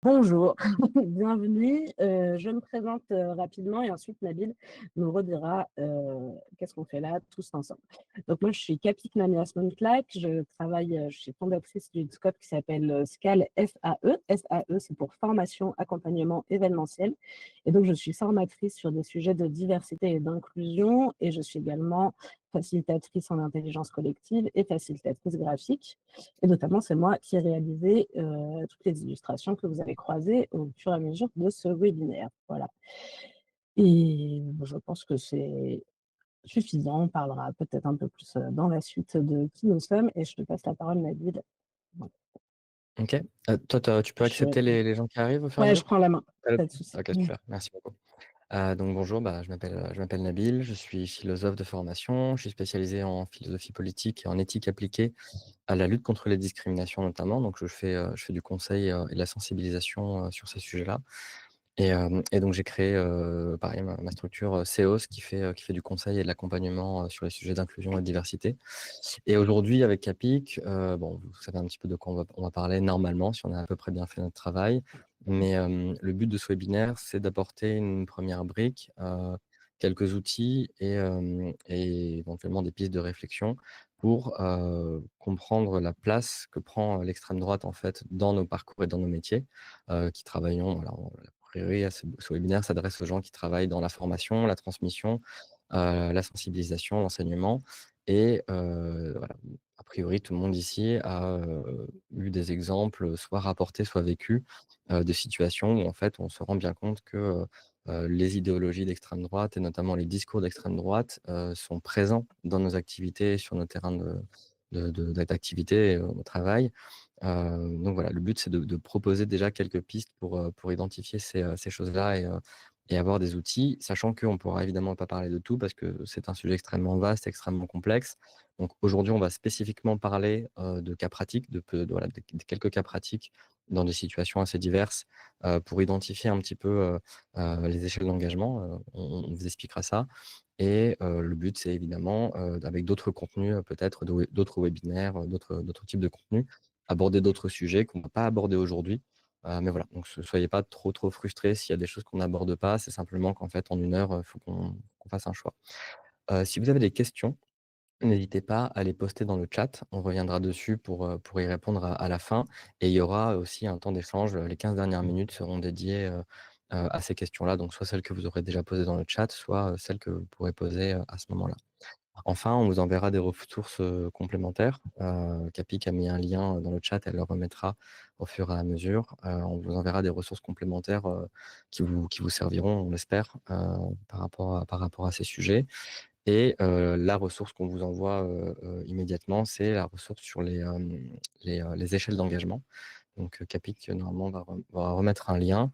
Bonjour, bienvenue. Je me présente rapidement et ensuite Nabil nous redira qu'est-ce qu'on fait là tous ensemble. Donc moi je suis Capik Namias Montlak, je travaille, je suis fondatrice d'une scope qui s'appelle SCAL FAE. SAE c'est pour formation, accompagnement événementiel. Et donc je suis formatrice sur des sujets de diversité et d'inclusion et je suis également facilitatrice en intelligence collective et facilitatrice graphique. Et notamment, c'est moi qui ai réalisé toutes les illustrations que vous avez croisées au fur et à mesure de ce webinaire. Voilà. Et je pense que c'est suffisant. On parlera peut-être un peu plus dans la suite de qui nous sommes. Et je te passe la parole, Nabil. Bon, Ok. Toi, tu peux je suis... accepter les gens qui arrivent au fur et à Ouais, je mesure? prends la main. Pas de souci. Ok, super. Merci beaucoup. Donc bonjour, je m'appelle Nabil, je suis philosophe de formation, je suis spécialisé en philosophie politique et en éthique appliquée à la lutte contre les discriminations notamment. Donc je fais du conseil et de la sensibilisation sur ces sujets-là. Et donc j'ai créé pareil ma structure CEOS qui fait du conseil et de l'accompagnement sur les sujets d'inclusion et de diversité. Et aujourd'hui avec Capik, bon, vous savez un petit peu de quoi on va parler normalement, si on a à peu près bien fait notre travail. Mais le but de ce webinaire, c'est d'apporter une première brique, quelques outils et éventuellement des pistes de réflexion pour comprendre la place que prend l'extrême droite en fait dans nos parcours et dans nos métiers qui travaillons. Alors, a priori, ce webinaire s'adresse aux gens qui travaillent dans la formation, la transmission, la sensibilisation, l'enseignement. Et voilà, a priori, tout le monde ici a eu des exemples, soit rapportés, soit vécus, de situations où en fait, on se rend bien compte que les idéologies d'extrême droite et notamment les discours d'extrême droite sont présents dans nos activités, sur nos terrains d'activité au travail. Donc voilà, le but, c'est de proposer déjà quelques pistes pour identifier ces choses-là et avoir des outils, sachant qu'on ne pourra évidemment pas parler de tout parce que c'est un sujet extrêmement vaste, extrêmement complexe. Donc aujourd'hui, on va spécifiquement parler de cas pratiques, voilà, de quelques cas pratiques dans des situations assez diverses pour identifier un petit peu les échelles d'engagement. On vous expliquera ça. Et le but, c'est évidemment, avec d'autres contenus, peut-être d'autres webinaires, d'autres types de contenus, aborder d'autres sujets qu'on ne va pas aborder aujourd'hui. Mais voilà, donc ne soyez pas trop frustrés s'il y a des choses qu'on n'aborde pas. C'est simplement qu'en fait, en 1 heure, il faut qu'on fasse un choix. Si vous avez des questions, n'hésitez pas à les poster dans le chat. On reviendra dessus pour y répondre à la fin. Et il y aura aussi un temps d'échange. Les 15 dernières minutes seront dédiées à ces questions-là. Donc, soit celles que vous aurez déjà posées dans le chat, soit celles que vous pourrez poser à ce moment-là. Enfin, on vous enverra des ressources complémentaires. Capik a mis un lien dans le chat, elle le remettra au fur et à mesure. On vous enverra des ressources complémentaires qui vous serviront, on l'espère, par rapport à ces sujets. Et la ressource qu'on vous envoie immédiatement, c'est la ressource sur les échelles d'engagement. Donc Capik, normalement, va remettre un lien.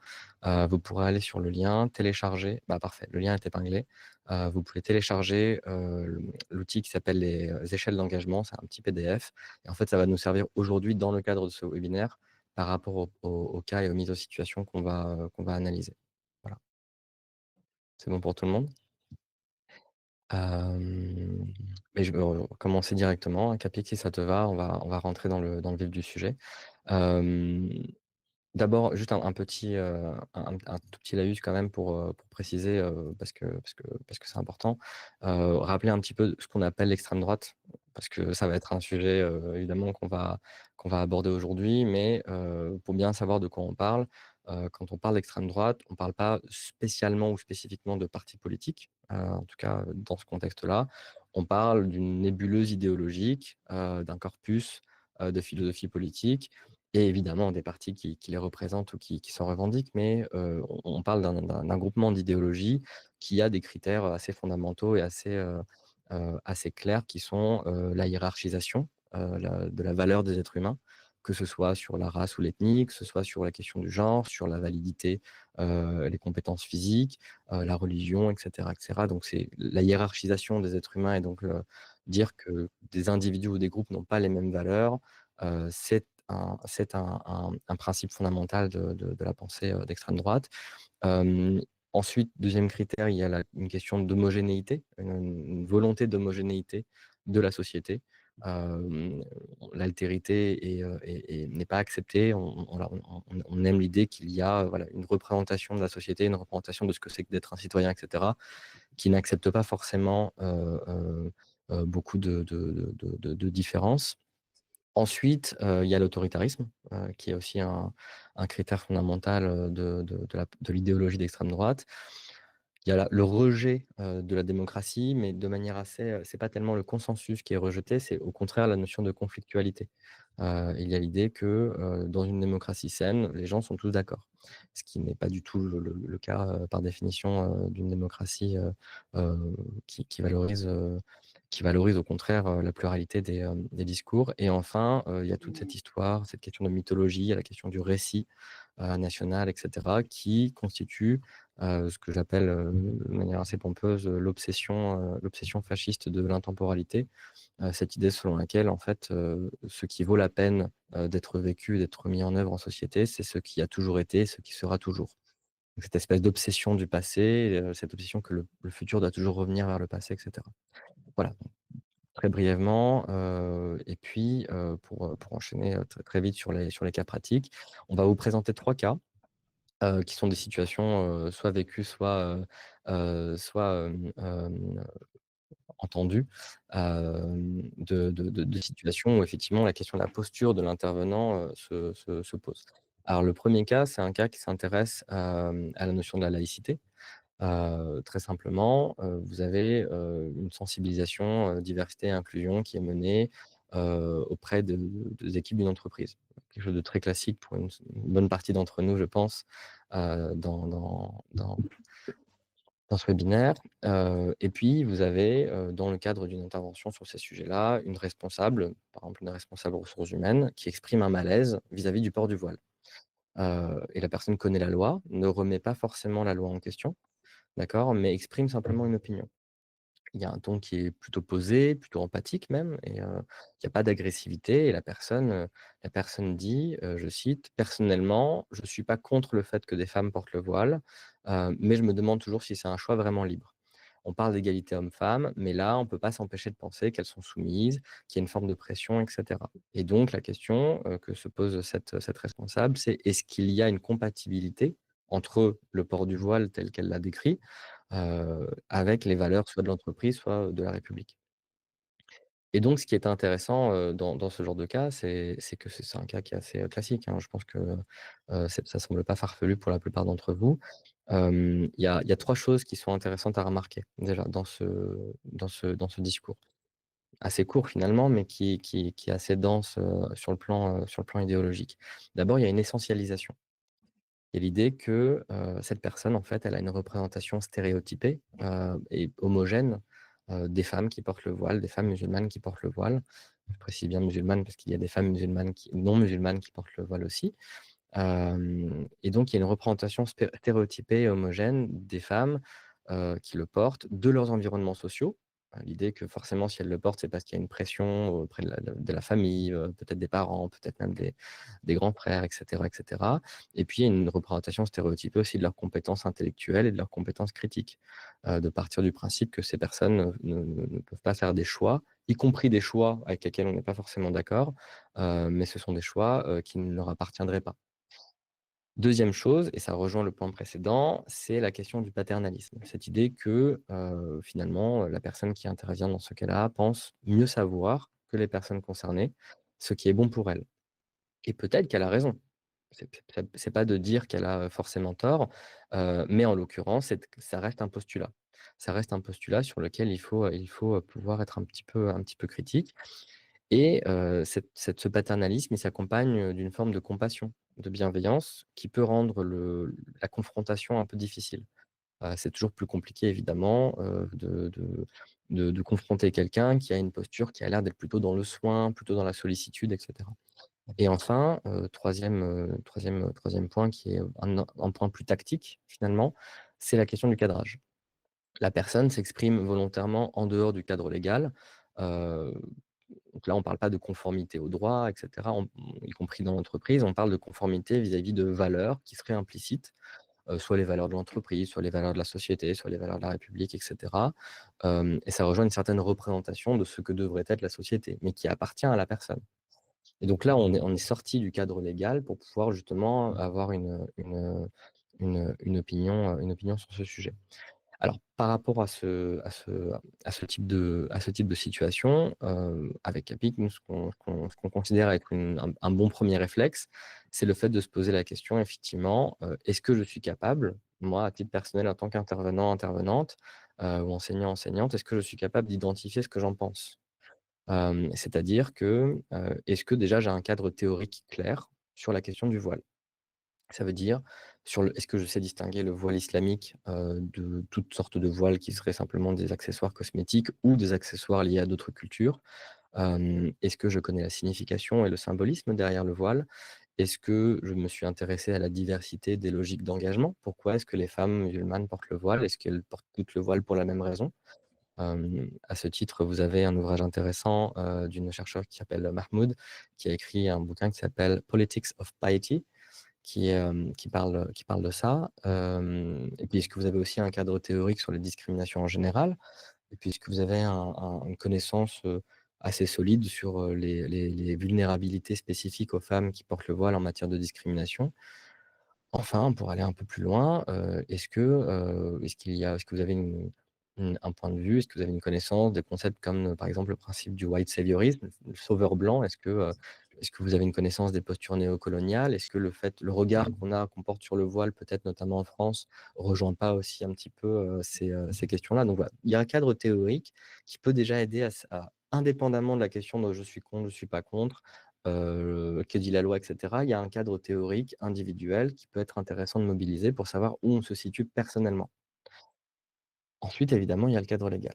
Vous pourrez aller sur le lien, télécharger. Parfait, le lien est épinglé. Vous pouvez télécharger l'outil qui s'appelle les échelles d'engagement. C'est un petit PDF. Et en fait, ça va nous servir aujourd'hui dans le cadre de ce webinaire par rapport au cas et aux mises en situation qu'on va analyser. Voilà. C'est bon pour tout le monde? Mais je vais commencer directement. Capik, si ça te va, on va rentrer dans le vif du sujet. D'abord, juste un petit, un tout petit laïus quand même pour préciser, parce que c'est important. Rappeler un petit peu ce qu'on appelle l'extrême droite, parce que ça va être un sujet, évidemment qu'on va aborder aujourd'hui. Mais, pour bien savoir de quoi on parle, quand on parle d'extrême droite, on ne parle pas spécialement ou spécifiquement de partis politiques, en tout cas dans ce contexte-là. On parle d'une nébuleuse idéologique, d'un corpus, de philosophie politique et évidemment des partis qui les représentent ou qui s'en revendiquent, mais on parle d'un groupement d'idéologies qui a des critères assez fondamentaux et assez clairs qui sont la hiérarchisation de la valeur des êtres humains, que ce soit sur la race ou l'ethnie, que ce soit sur la question du genre, sur la validité, les compétences physiques, la religion, etc., etc. Donc c'est la hiérarchisation des êtres humains et donc dire que des individus ou des groupes n'ont pas les mêmes valeurs, c'est un principe fondamental de la pensée d'extrême droite. Ensuite, deuxième critère, il y a une question d'homogénéité, une volonté d'homogénéité de la société. hem, l'altérité n'est pas acceptée. On aime l'idée qu'il y a, voilà, une représentation de la société, une représentation de ce que c'est que d'être un citoyen et cetera, qui n'accepte pas forcément, beaucoup de différences. Ensuite, il y a l'autoritarisme, qui est aussi un critère fondamental, de l'idéologie d'extrême droite. Il y a le rejet, de la démocratie, mais de manière assez, c'est pas tellement le consensus qui est rejeté, c'est au contraire la notion de conflictualité. Il y a l'idée que, dans une démocratie saine, les gens sont tous d'accord. Ce qui n'est pas du tout le cas, par définition, d'une démocratie, heu, qui valorise au contraire, la pluralité des discours. Et enfin, il y a toute cette histoire, cette question de mythologie, il y a la question du récit, national et cetera, qui constitue, ce que j'appelle, de manière assez pompeuse, l'obsession fasciste de l'intemporalité. Cette idée selon laquelle en fait, ce qui vaut la peine, d'être vécu, d'être mis en œuvre en société, c'est ce qui a toujours été, ce qui sera toujours. Donc cette espèce d'obsession du passé, cette obsession que le futur doit toujours revenir vers le passé et cetera. Voilà, très brièvement, et puis, pour enchaîner, très, très vite sur les cas pratiques, on va vous présenter 3 cas, qui sont des situations, soit vécues, soit entendues, de situations où effectivement la question de la posture de l'intervenant, se pose. Alors le premier cas, c'est un cas qui s'intéresse, à la notion de la laïcité. Très simplement, vous avez, une sensibilisation, diversité et inclusion qui est menée, auprès des équipes d'une entreprise. Quelque chose de très classique pour une bonne partie d'entre nous, je pense, dans ce webinaire. Et puis vous avez, dans le cadre d'une intervention sur ces sujets-là, une responsable, par exemple une responsable ressources humaines, qui exprime un malaise vis-à-vis du port du voile. Et la personne connaît la loi, ne remet pas forcément la loi en question, d'accord? Mais exprime simplement une opinion. Il y a un ton qui est plutôt posé, plutôt empathique même, et il y a pas d'agressivité, et la personne dit, je cite: «Personnellement, je ne suis pas contre le fait que des femmes portent le voile, mais je me demande toujours si c'est un choix vraiment libre». On parle d'égalité homme-femme, mais là, on ne peut pas s'empêcher de penser qu'elles sont soumises, qu'il y a une forme de pression et cetera. Et donc la question, que se pose cette responsable, c'est: est-ce qu'il y a une compatibilité entre le port du voile tel qu'elle l'a décrit, avec les valeurs soit de l'entreprise, soit de la République? Et donc ce qui est intéressant, dans ce genre de cas, c'est que c'est un cas qui est assez, classique, hein. Je pense que, ça semble pas farfelu pour la plupart d'entre vous. Il y a 3 choses qui sont intéressantes à remarquer, déjà, dans ce discours. Assez court finalement, mais qui est assez dense, sur le plan idéologique. D'abord, il y a une essentialisation. Il y a l'idée que, cette personne, en fait, elle a une représentation stéréotypée, et homogène, des femmes qui portent le voile, des femmes musulmanes qui portent le voile. Je précise bien musulmanes parce qu'il y a des femmes musulmanes non musulmanes qui portent le voile aussi. Et donc il y a une représentation stéréotypée et homogène des femmes, qui le portent, de leurs environnements sociaux. L'idée que forcément si elles le portent, c'est parce qu'il y a une pression auprès de la famille, peut-être des parents, peut-être même des grands frères et cetera et cetera. Et puis il y a une représentation stéréotypée aussi de leurs compétences intellectuelles et de leurs compétences critiques. De partir du principe que ces personnes, ne peuvent pas faire des choix, y compris des choix avec lesquels on n'est pas forcément d'accord, mais ce sont des choix, qui ne leur appartiendraient pas. Deuxième chose, et ça rejoint le point précédent, c'est la question du paternalisme. Cette idée que, finalement, la personne qui intervient dans ce cas-là pense mieux savoir que les personnes concernées ce qui est bon pour elle. Et peut-être qu'elle a raison. C'est pas de dire qu'elle a forcément tort, mais en l'occurrence, ça reste un postulat. Ça reste un postulat sur lequel il faut pouvoir être un petit peu critique. Et ce paternalisme, il s'accompagne, d'une forme de compassion, de bienveillance qui peut rendre la confrontation un peu difficile. C'est toujours plus compliqué évidemment, de confronter quelqu'un qui a une posture qui a l'air d'être plutôt dans le soin, plutôt dans la sollicitude et cetera. Et enfin, 3e point qui est un point plus tactique finalement, c'est la question du cadrage. La personne s'exprime volontairement en dehors du cadre légal. heu donc là, on ne parle pas de conformité au droit et cetera, y compris dans l'entreprise, on parle de conformité vis-à-vis de valeurs qui seraient implicites, soit les valeurs de l'entreprise, soit les valeurs de la société, soit les valeurs de la République, et cetera. Et ça rejoint une certaine représentation de ce que devrait être la société, mais qui appartient à la personne. Et donc là, on est sorti du cadre légal pour pouvoir justement avoir une opinion sur ce sujet. Alors, par rapport à ce type de situation, avec Capic, nous, ce qu'on considère être un bon premier réflexe, c'est le fait de se poser la question, effectivement, est-ce que je suis capable, moi, à titre personnel, en tant qu'intervenant, intervenante, ou enseignant, enseignante, est-ce que je suis capable d'identifier ce que j'en pense? C'est-à-dire que, est-ce que déjà j'ai un cadre théorique clair sur la question du voile? Ça veut dire est-ce que je sais distinguer le voile islamique, de toutes sortes de voiles qui seraient simplement des accessoires cosmétiques ou des accessoires liés à d'autres cultures? Est-ce que je connais la signification et le symbolisme derrière le voile? Est-ce que je me suis intéressé à la diversité des logiques d'engagement? Pourquoi est-ce que les femmes musulmanes portent le voile? Est-ce qu'elles portent toutes le voile pour la même raison? À ce titre, vous avez un ouvrage intéressant, d'une chercheure qui s'appelle Mahmoud, qui a écrit un bouquin qui s'appelle Politics of Piety, qui parle de ça. Et puis, est-ce que vous avez aussi un cadre théorique sur les discriminations en général? Et puis, est-ce que vous avez une connaissance, assez solide sur, les vulnérabilités spécifiques aux femmes qui portent le voile en matière de discrimination? Enfin, pour aller un peu plus loin, est-ce que vous avez un point de vue, est-ce que vous avez une connaissance des concepts comme, par exemple, le principe du white saviorisme, le sauveur blanc? Est-ce que vous avez une connaissance des postures néocoloniales? Est-ce que le regard qu'on porte sur le voile, peut-être notamment en France, rejoint pas aussi un petit peu, ces questions-là? Donc voilà, il y a un cadre théorique qui peut déjà aider indépendamment de la question de: «Je suis contre, je suis pas contre», que dit la loi, et cetera. Il y a un cadre théorique individuel qui peut être intéressant de mobiliser pour savoir où on se situe personnellement. Ensuite, évidemment, il y a le cadre légal.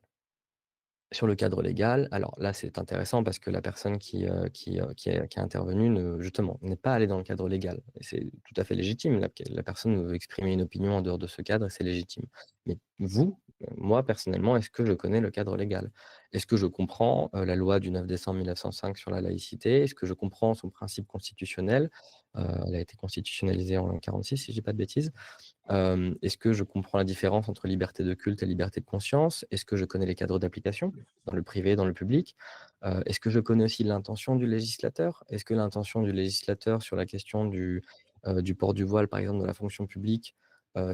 Sur le cadre légal, alors là, c'est intéressant parce que la personne qui est intervenue justement, n'est pas allée dans le cadre légal et c'est tout à fait légitime. La personne veut exprimer une opinion en dehors de ce cadre et c'est légitime. Mais vous, moi, personnellement, est-ce que je connais le cadre légal? Est-ce que je comprends, la loi du 9 décembre 1905 sur la laïcité? Est-ce que je comprends son principe constitutionnel? Elle a été constitutionnalisée en 46, si je dis pas de bêtises. Est-ce que je comprends la différence entre liberté de culte et liberté de conscience? Est-ce que je connais les cadres d'application dans le privé, dans le public? Est-ce que je connais aussi l'intention du législateur? Est-ce que l'intention du législateur sur la question du port du voile, par exemple, dans la fonction publique,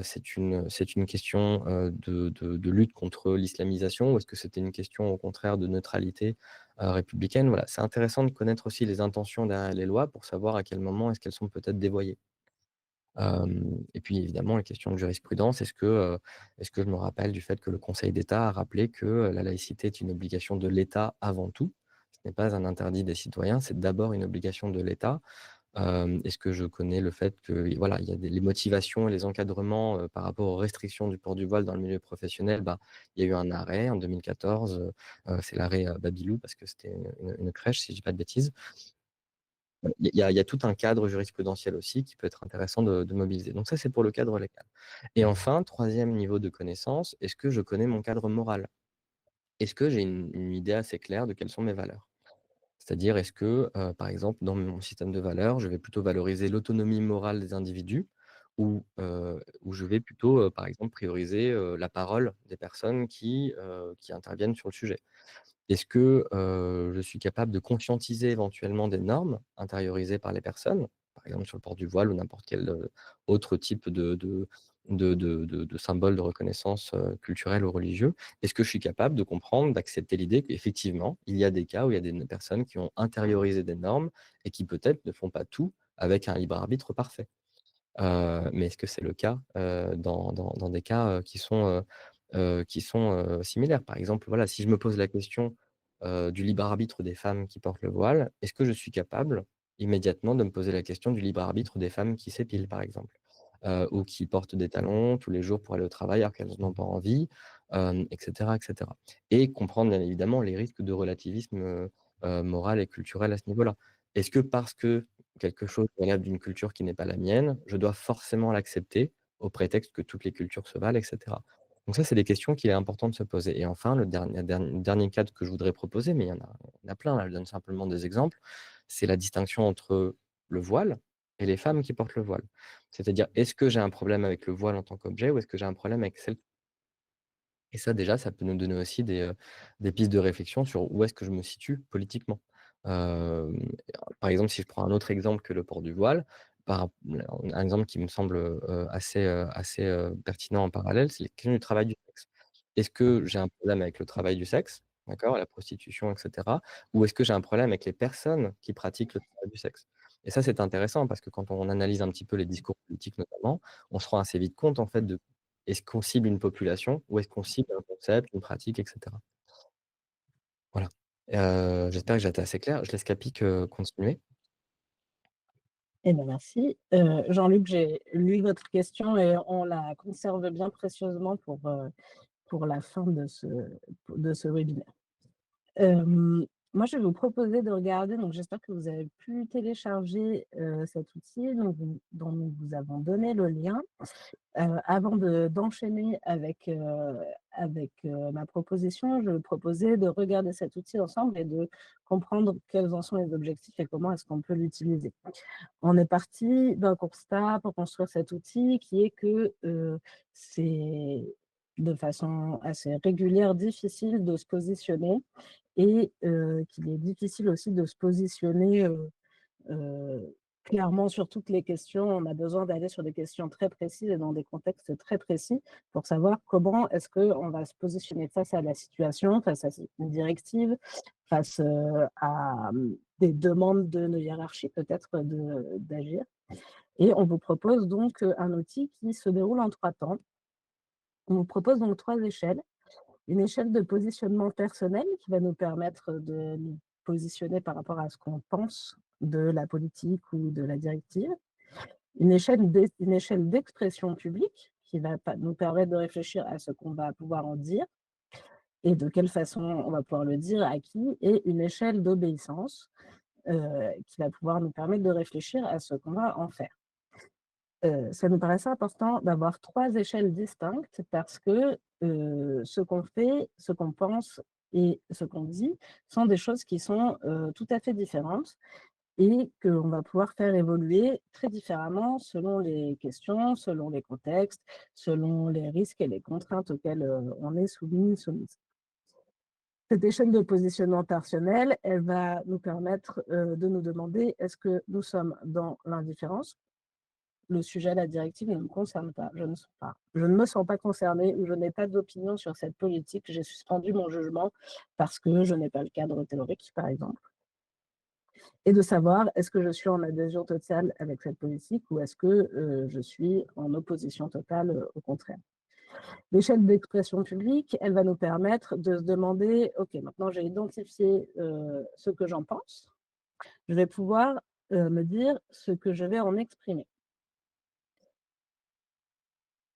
c'est une question, de lutte contre l'islamisation? Ou est-ce que c'était une question, au contraire, de neutralité, républicaine? Voilà, c'est intéressant de connaître aussi les intentions derrière les lois pour savoir à quel moment est-ce qu'elles sont peut-être dévoyées. Et puis évidemment, les questions de jurisprudence, est-ce que je me rappelle du fait que le Conseil d'État a rappelé que, la laïcité est une obligation de l'État avant tout? Ce n'est pas un interdit des citoyens, c'est d'abord une obligation de l'État. Est-ce que je connais le fait que voilà, il y a les motivations et les encadrements, par rapport aux restrictions du port du voile dans le milieu professionnel? Bah, il y a eu un arrêt en 2014, c'est l'arrêt, Babilou parce que c'était une crèche, si je dis pas de bêtises. Il y a tout un cadre jurisprudentiel aussi qui peut être intéressant de mobiliser. Donc ça, c'est pour le cadre légal. Et enfin, troisième niveau de connaissance, est-ce que je connais mon cadre moral? Est-ce que j'ai une idée assez claire de quelles sont mes valeurs? C'est-à-dire, est-ce que, par exemple, dans mon système de valeurs, je vais plutôt valoriser l'autonomie morale des individus ou je vais plutôt, par exemple, prioriser, la parole des personnes qui interviennent sur le sujet? Est-ce que, je suis capable de conscientiser éventuellement des normes intériorisées par les personnes? Par exemple sur le port du voile ou n'importe quel, autre type de symbole de reconnaissance, culturelle ou religieux. Est-ce que je suis capable de comprendre, d'accepter l'idée qu'effectivement, il y a des cas où il y a des personnes qui ont intériorisé des normes et qui peut-être ne font pas tout avec un libre arbitre parfait? Mais est-ce que c'est le cas, dans des cas, qui sont similaires? Par exemple, voilà, si je me pose la question, du libre arbitre des femmes qui portent le voile, est-ce que je suis capable, immédiatement, de me poser la question du libre arbitre des femmes qui s'épilent, par exemple? Ou qui portent des talons tous les jours pour aller au travail alors qu'elles n'ont pas envie, et cetera, et cetera. Et comprendre, bien évidemment, les risques de relativisme, moral et culturel à ce niveau-là. Est-ce que parce que quelque chose relève d'une culture qui n'est pas la mienne, je dois forcément l'accepter au prétexte que toutes les cultures se valent, et cetera. Donc ça, c'est des questions qu'il est important de se poser. Et enfin, le dernier cadre que je voudrais proposer, mais il y en a plein, là, je donne simplement des exemples, c'est la distinction entre le voile et les femmes qui portent le voile. C'est-à-dire, est-ce que j'ai un problème avec le voile en tant qu'objet ou est-ce que j'ai un problème avec celle et ça déjà, ça peut nous donner aussi des pistes de réflexion sur où est-ce que je me situe politiquement. Hem, Par exemple, si je prends un autre exemple que le port du voile, par un exemple qui me semble, assez pertinent en parallèle, c'est la question du travail du sexe. Est-ce que j'ai un problème avec le travail du sexe, d'accord, la prostitution et cetera? Ou est-ce que j'ai un problème avec les personnes qui pratiquent le travail du sexe? Et ça, c'est intéressant parce que quand on analyse un petit peu les discours politiques notamment, on se rend assez vite compte en fait de est-ce qu'on cible une population ou est-ce qu'on cible un concept, une pratique et cetera? Voilà. J'espère que j'ai été assez clair. Je laisse Capik, continuer. Eh ben, merci. Jean-Luc, j'ai lu votre question et on la conserve bien précieusement pour la fin de ce webinaire. Moi, je vais vous proposer de regarder, donc j'espère que vous avez pu télécharger, cet outil dont nous vous avons donné le lien. Avant d'enchaîner avec ma proposition, je vais vous proposer de regarder cet outil ensemble et de comprendre quels en sont les objectifs et comment est-ce qu'on peut l'utiliser. On est parti d'un constat pour construire cet outil qui est que, c'est de façon assez régulière difficile de se positionner et qu'il est difficile aussi de se positionner, clairement sur toutes les questions. On a besoin d'aller sur des questions très précises et dans des contextes très précis pour savoir comment est-ce qu'on va se positionner face à la situation, face à une directive, face, à, des demandes de nos hiérarchies peut-être d'agir. Et on vous propose donc, un outil qui se déroule en 3 temps. On vous propose donc 3 échelles. Une échelle de positionnement personnel qui va nous permettre de nous positionner par rapport à ce qu'on pense de la politique ou de la directive. Une échelle d'expression publique qui va nous permettre de réfléchir à ce qu'on va pouvoir en dire et de quelle façon on va pouvoir le dire, à qui, et une échelle d'obéissance qui va pouvoir nous permettre de réfléchir à ce qu'on va en faire. Ça nous paraissait important d'avoir 3 échelles distinctes parce que, ce qu'on fait, ce qu'on pense et ce qu'on dit sont des choses qui sont, tout à fait différentes et qu'on va pouvoir faire évoluer très différemment selon les questions, selon les contextes, selon les risques et les contraintes auxquelles, on est soumis, soumise. Cette échelle de positionnement personnel, elle va nous permettre, de nous demander: «Est-ce que nous sommes dans l'indifférence?» Le sujet, la directive ne me concerne pas. Je ne me sens pas concernée ou je n'ai pas d'opinion sur cette politique. J'ai suspendu mon jugement parce que je n'ai pas le cadre théorique, par exemple. Et de savoir, est-ce que je suis en adhésion totale avec cette politique ou est-ce que je suis en opposition totale au contraire. L'échelle d'expression publique, elle va nous permettre de se demander, OK, maintenant j'ai identifié ce que j'en pense, je vais pouvoir me dire ce que je vais en exprimer.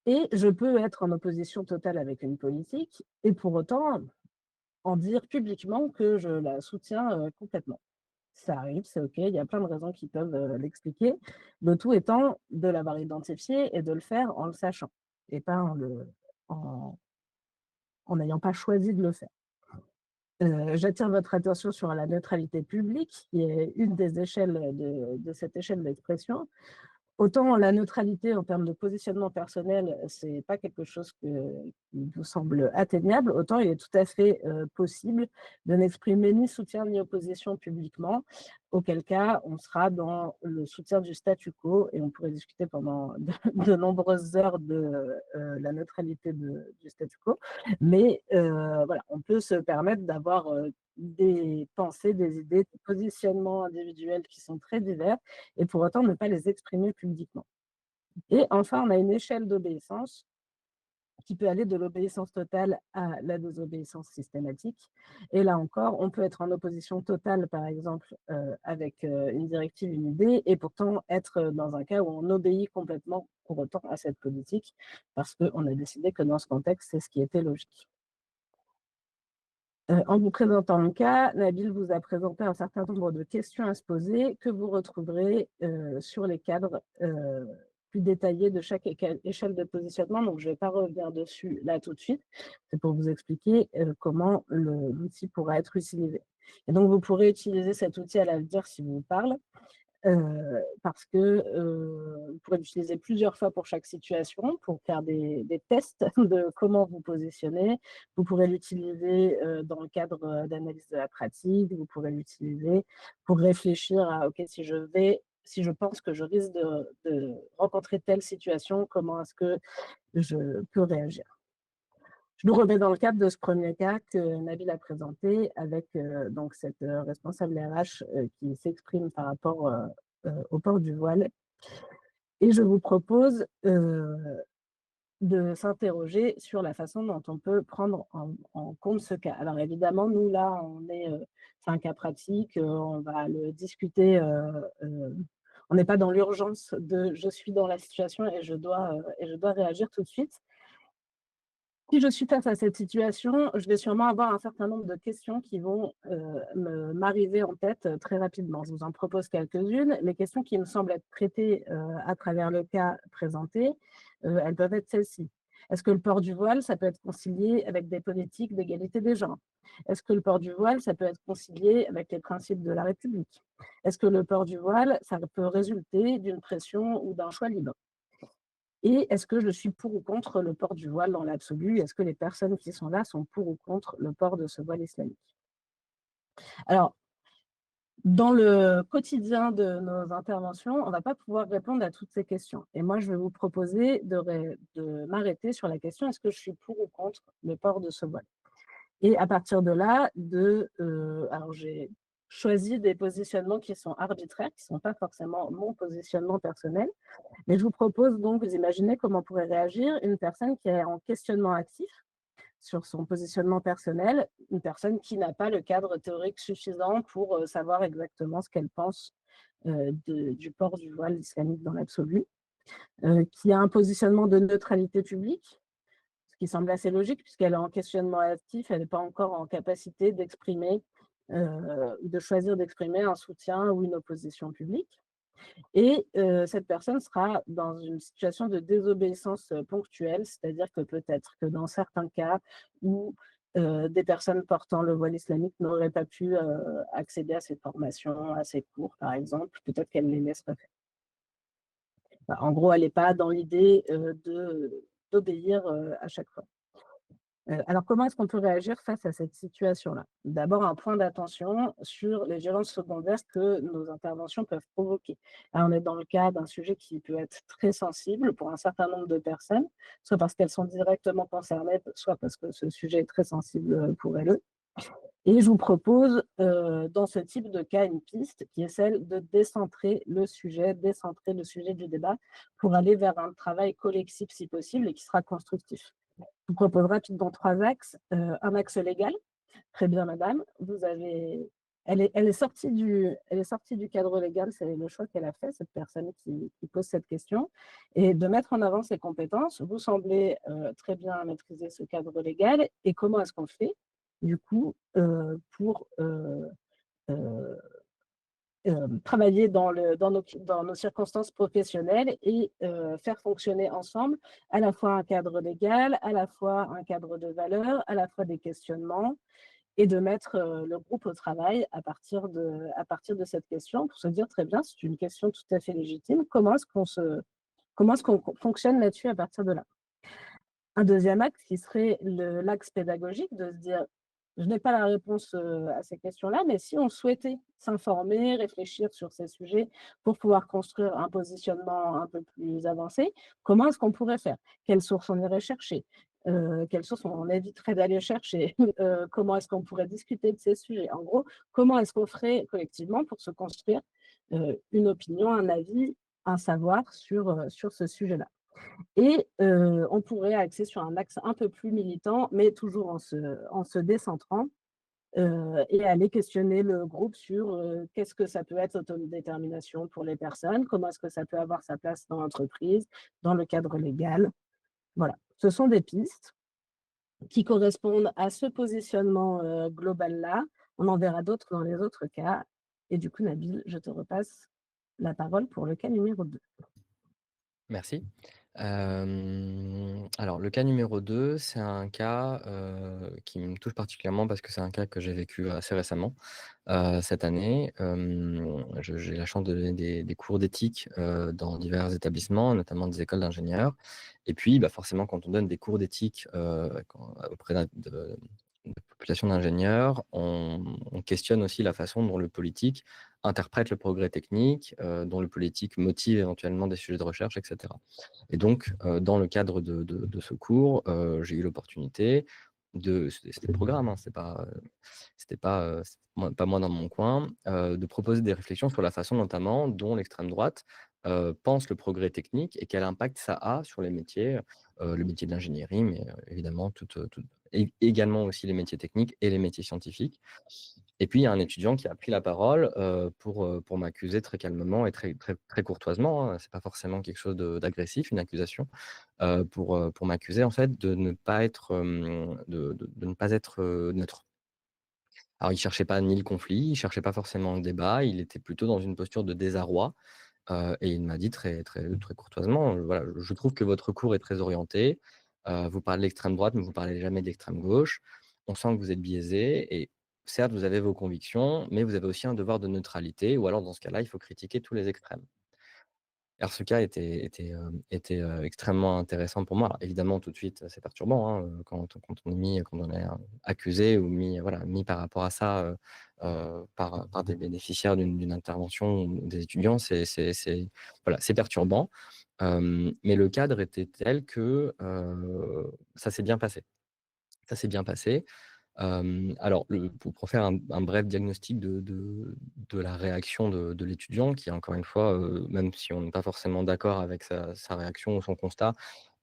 Et je peux être en opposition totale avec une politique et pour autant en dire publiquement que je la soutiens, complètement. Ça arrive, c'est OK, il y a plein de raisons qui peuvent, l'expliquer. Le tout étant de l'avoir identifié et de le faire en le sachant et pas en en n'ayant pas choisi de le faire. J'attire votre attention sur la neutralité publique qui est une des échelles de cette échelle d'expression. Autant la neutralité en termes de positionnement personnel, c'est pas quelque chose qui vous semble atteignable, autant il est tout à fait, possible de n'exprimer ni soutien ni opposition publiquement, auquel cas on sera dans le soutien du statu quo et on pourrait discuter pendant de nombreuses heures de, la neutralité du statu quo. Mais, voilà, on peut se permettre d'avoir, des pensées, des idées, des positionnements individuels qui sont très divers et pour autant ne pas les exprimer publiquement. Et enfin, on a une échelle d'obéissance qui peut aller de l'obéissance totale à la désobéissance systématique. Et là encore, on peut être en opposition totale, par exemple, avec une directive, une idée, et pourtant être dans un cas où on obéit complètement pour autant à cette politique, parce qu'on a décidé que dans ce contexte, c'est ce qui était logique. En vous présentant le cas, Nabil vous a présenté un certain nombre de questions à se poser que vous retrouverez, sur les cadres, plus détaillés de chaque échelle de positionnement. Donc je ne vais pas revenir dessus là tout de suite. C'est pour vous expliquer, comment l'outil pourra être utilisé. Et donc vous pourrez utiliser cet outil à l'avenir s'il vous parle, parce que vous pourrez l'utiliser plusieurs fois pour chaque situation, pour faire des tests de comment vous positionnez. Vous pourrez l'utiliser dans le cadre d'analyse de la pratique. Vous pourrez l'utiliser pour réfléchir à, OK, si je pense que je risque de rencontrer telle situation, comment est-ce que je peux réagir? Je nous remets dans le cadre de ce premier cas que Nabil a présenté avec donc cette responsable RH qui s'exprime par rapport au port du voile. Et je vous propose de s'interroger sur la façon dont on peut prendre en compte ce cas. Alors évidemment, nous là, c'est un cas pratique, on va le discuter. On n'est pas dans l'urgence de je suis dans la situation et je dois réagir tout de suite. Si je suis face à cette situation, je vais sûrement avoir un certain nombre de questions qui vont m'arriver en tête très rapidement. Je vous en propose quelques-unes. Les questions qui me semblent être traitées à travers le cas présenté, elles peuvent être celles-ci. Est-ce que le port du voile, ça peut être concilié avec des politiques d'égalité des genres? Est-ce que le port du voile, ça peut être concilié avec les principes de la République? Est-ce que le port du voile, ça peut résulter d'une pression ou d'un choix libre? Et est-ce que je suis pour ou contre le port du voile dans l'absolu? Est-ce que les personnes qui sont là sont pour ou contre le port de ce voile islamique? Alors, dans le quotidien de nos interventions, on ne va pas pouvoir répondre à toutes ces questions. Et moi, je vais vous proposer de m'arrêter sur la question, est-ce que je suis pour ou contre le port de ce voile? Et à partir de là, alors j'ai choisi des positionnements qui sont arbitraires, qui ne sont pas forcément mon positionnement personnel, mais je vous propose donc, vous imaginez comment pourrait réagir une personne qui est en questionnement actif sur son positionnement personnel, une personne qui n'a pas le cadre théorique suffisant pour savoir exactement ce qu'elle pense du port du voile islamique dans l'absolu, qui a un positionnement de neutralité publique, ce qui semble assez logique puisqu'elle est en questionnement actif, elle n'est pas encore en capacité d'exprimer, de choisir d'exprimer un soutien ou une opposition publique. Et cette personne sera dans une situation de désobéissance ponctuelle, c'est-à-dire que peut-être que dans certains cas où des personnes portant le voile islamique n'auraient pas pu accéder à ces formations, à ces cours, par exemple, peut-être qu'elle les laisse pas faire. Enfin, en gros, elle n'est pas dans l'idée d'obéir à chaque fois. Alors, comment est-ce qu'on peut réagir face à cette situation-là? D'abord, un point d'attention sur les violences secondaires que nos interventions peuvent provoquer. Là, on est dans le cas d'un sujet qui peut être très sensible pour un certain nombre de personnes, soit parce qu'elles sont directement concernées, soit parce que ce sujet est très sensible pour elles. Et je vous propose, dans ce type de cas, une piste qui est celle de décentrer le sujet du débat pour aller vers un travail collectif si possible et qui sera constructif. Je vous propose rapidement 3 axes. Un axe légal. Très bien, madame. Elle est sortie du cadre légal, c'est le choix qu'elle a fait, cette personne qui pose cette question. Et de mettre en avant ses compétences, vous semblez très bien maîtriser ce cadre légal. Et comment est-ce qu'on fait, du coup, pour travailler dans nos circonstances professionnelles et faire fonctionner ensemble à la fois un cadre légal, à la fois un cadre de valeurs, à la fois des questionnements, et de mettre le groupe au travail à partir de cette question pour se dire très bien, c'est une question tout à fait légitime, comment est-ce qu'on fonctionne là-dessus à partir de là? Un deuxième axe qui serait l'axe pédagogique, de se dire, je n'ai pas la réponse à ces questions-là, mais si on souhaitait s'informer, réfléchir sur ces sujets pour pouvoir construire un positionnement un peu plus avancé, comment est-ce qu'on pourrait faire? Quelles sources on irait chercher? Quelles sources on éviterait d'aller chercher? Comment est-ce qu'on pourrait discuter de ces sujets? En gros, comment est-ce qu'on ferait collectivement pour se construire une opinion, un avis, un savoir sur ce sujet-là? Et on pourrait axer sur un axe un peu plus militant, mais toujours en se décentrant, et aller questionner le groupe sur qu'est-ce que ça peut être l'autodétermination pour les personnes, comment est-ce que ça peut avoir sa place dans l'entreprise, dans le cadre légal. Voilà, ce sont des pistes qui correspondent à ce positionnement global-là. On en verra d'autres dans les autres cas. Et du coup, Nabil, je te repasse la parole pour le cas numéro 2. Merci. Alors le cas numéro 2, c'est un cas, qui me touche particulièrement parce que c'est un cas que j'ai vécu assez récemment, cette année. J'ai la chance de donner des cours d'éthique, dans divers établissements, notamment des écoles d'ingénieurs et puis, bah, forcément quand on donne des cours d'éthique, auprès de populations d'ingénieurs, on questionne aussi la façon dont le politique interprète le progrès technique, dont le politique motive éventuellement des sujets de recherche et cetera. Et donc, dans le cadre de ce cours, j'ai eu l'opportunité c'était le programme, hein, c'était pas moi dans mon coin, de proposer des réflexions sur la façon notamment dont l'extrême droite, pense le progrès technique et quel impact ça a sur les métiers, le métier de l'ingénierie, mais, évidemment également aussi les métiers techniques et les métiers scientifiques. Et puis il y a un étudiant qui a pris la parole, pour m'accuser très calmement et très courtoisement, hein, c'est pas forcément quelque chose d'agressif, une accusation, pour m'accuser en fait de ne pas être, de ne pas être, neutre. Alors il cherchait pas ni le conflit, il cherchait pas forcément le débat, il était plutôt dans une posture de désarroi, et il m'a dit très courtoisement, «Voilà, je trouve que votre cours est très orienté, vous parlez de l'extrême droite, mais vous parlez jamais de l'extrême gauche. On sent que vous êtes biaisé et certes, vous avez vos convictions, mais vous avez aussi un devoir de neutralité ou alors dans ce cas-là, il faut critiquer tous les extrêmes». Alors ce cas était extrêmement intéressant pour moi. Alors évidemment, tout de suite, c'est perturbant, hein, quand on est, accusé ou mis, voilà, mis par rapport à ça, par des bénéficiaires d'une intervention ou des étudiants, voilà, c'est perturbant. Mais le cadre était tel que, ça s'est bien passé. Ça s'est bien passé. Alors pour faire un bref diagnostic de la réaction de l'étudiant qui encore une fois, même si on n'est pas forcément d'accord avec sa réaction ou son constat,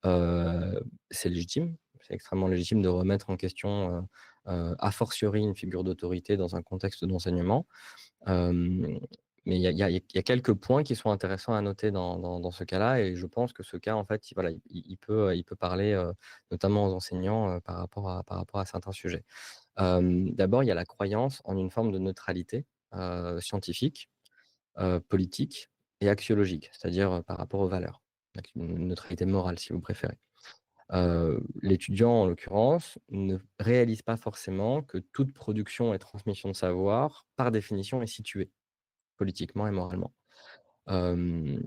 c'est légitime. C'est extrêmement légitime de remettre en question, a fortiori une figure d'autorité dans un contexte d'enseignement. Hem, mais il y a quelques points qui sont intéressants à noter dans ce cas-là et je pense que ce cas, en fait, voilà, il peut parler, notamment aux enseignants, par rapport à certains sujets. D'abord, il y a la croyance en une forme de neutralité, scientifique, politique et axiologique, c'est-à-dire, par rapport aux valeurs. Donc une neutralité morale, si vous préférez. L'étudiant, en l'occurrence, ne réalise pas forcément que toute production et transmission de savoir, par définition, est située politiquement et moralement. Hem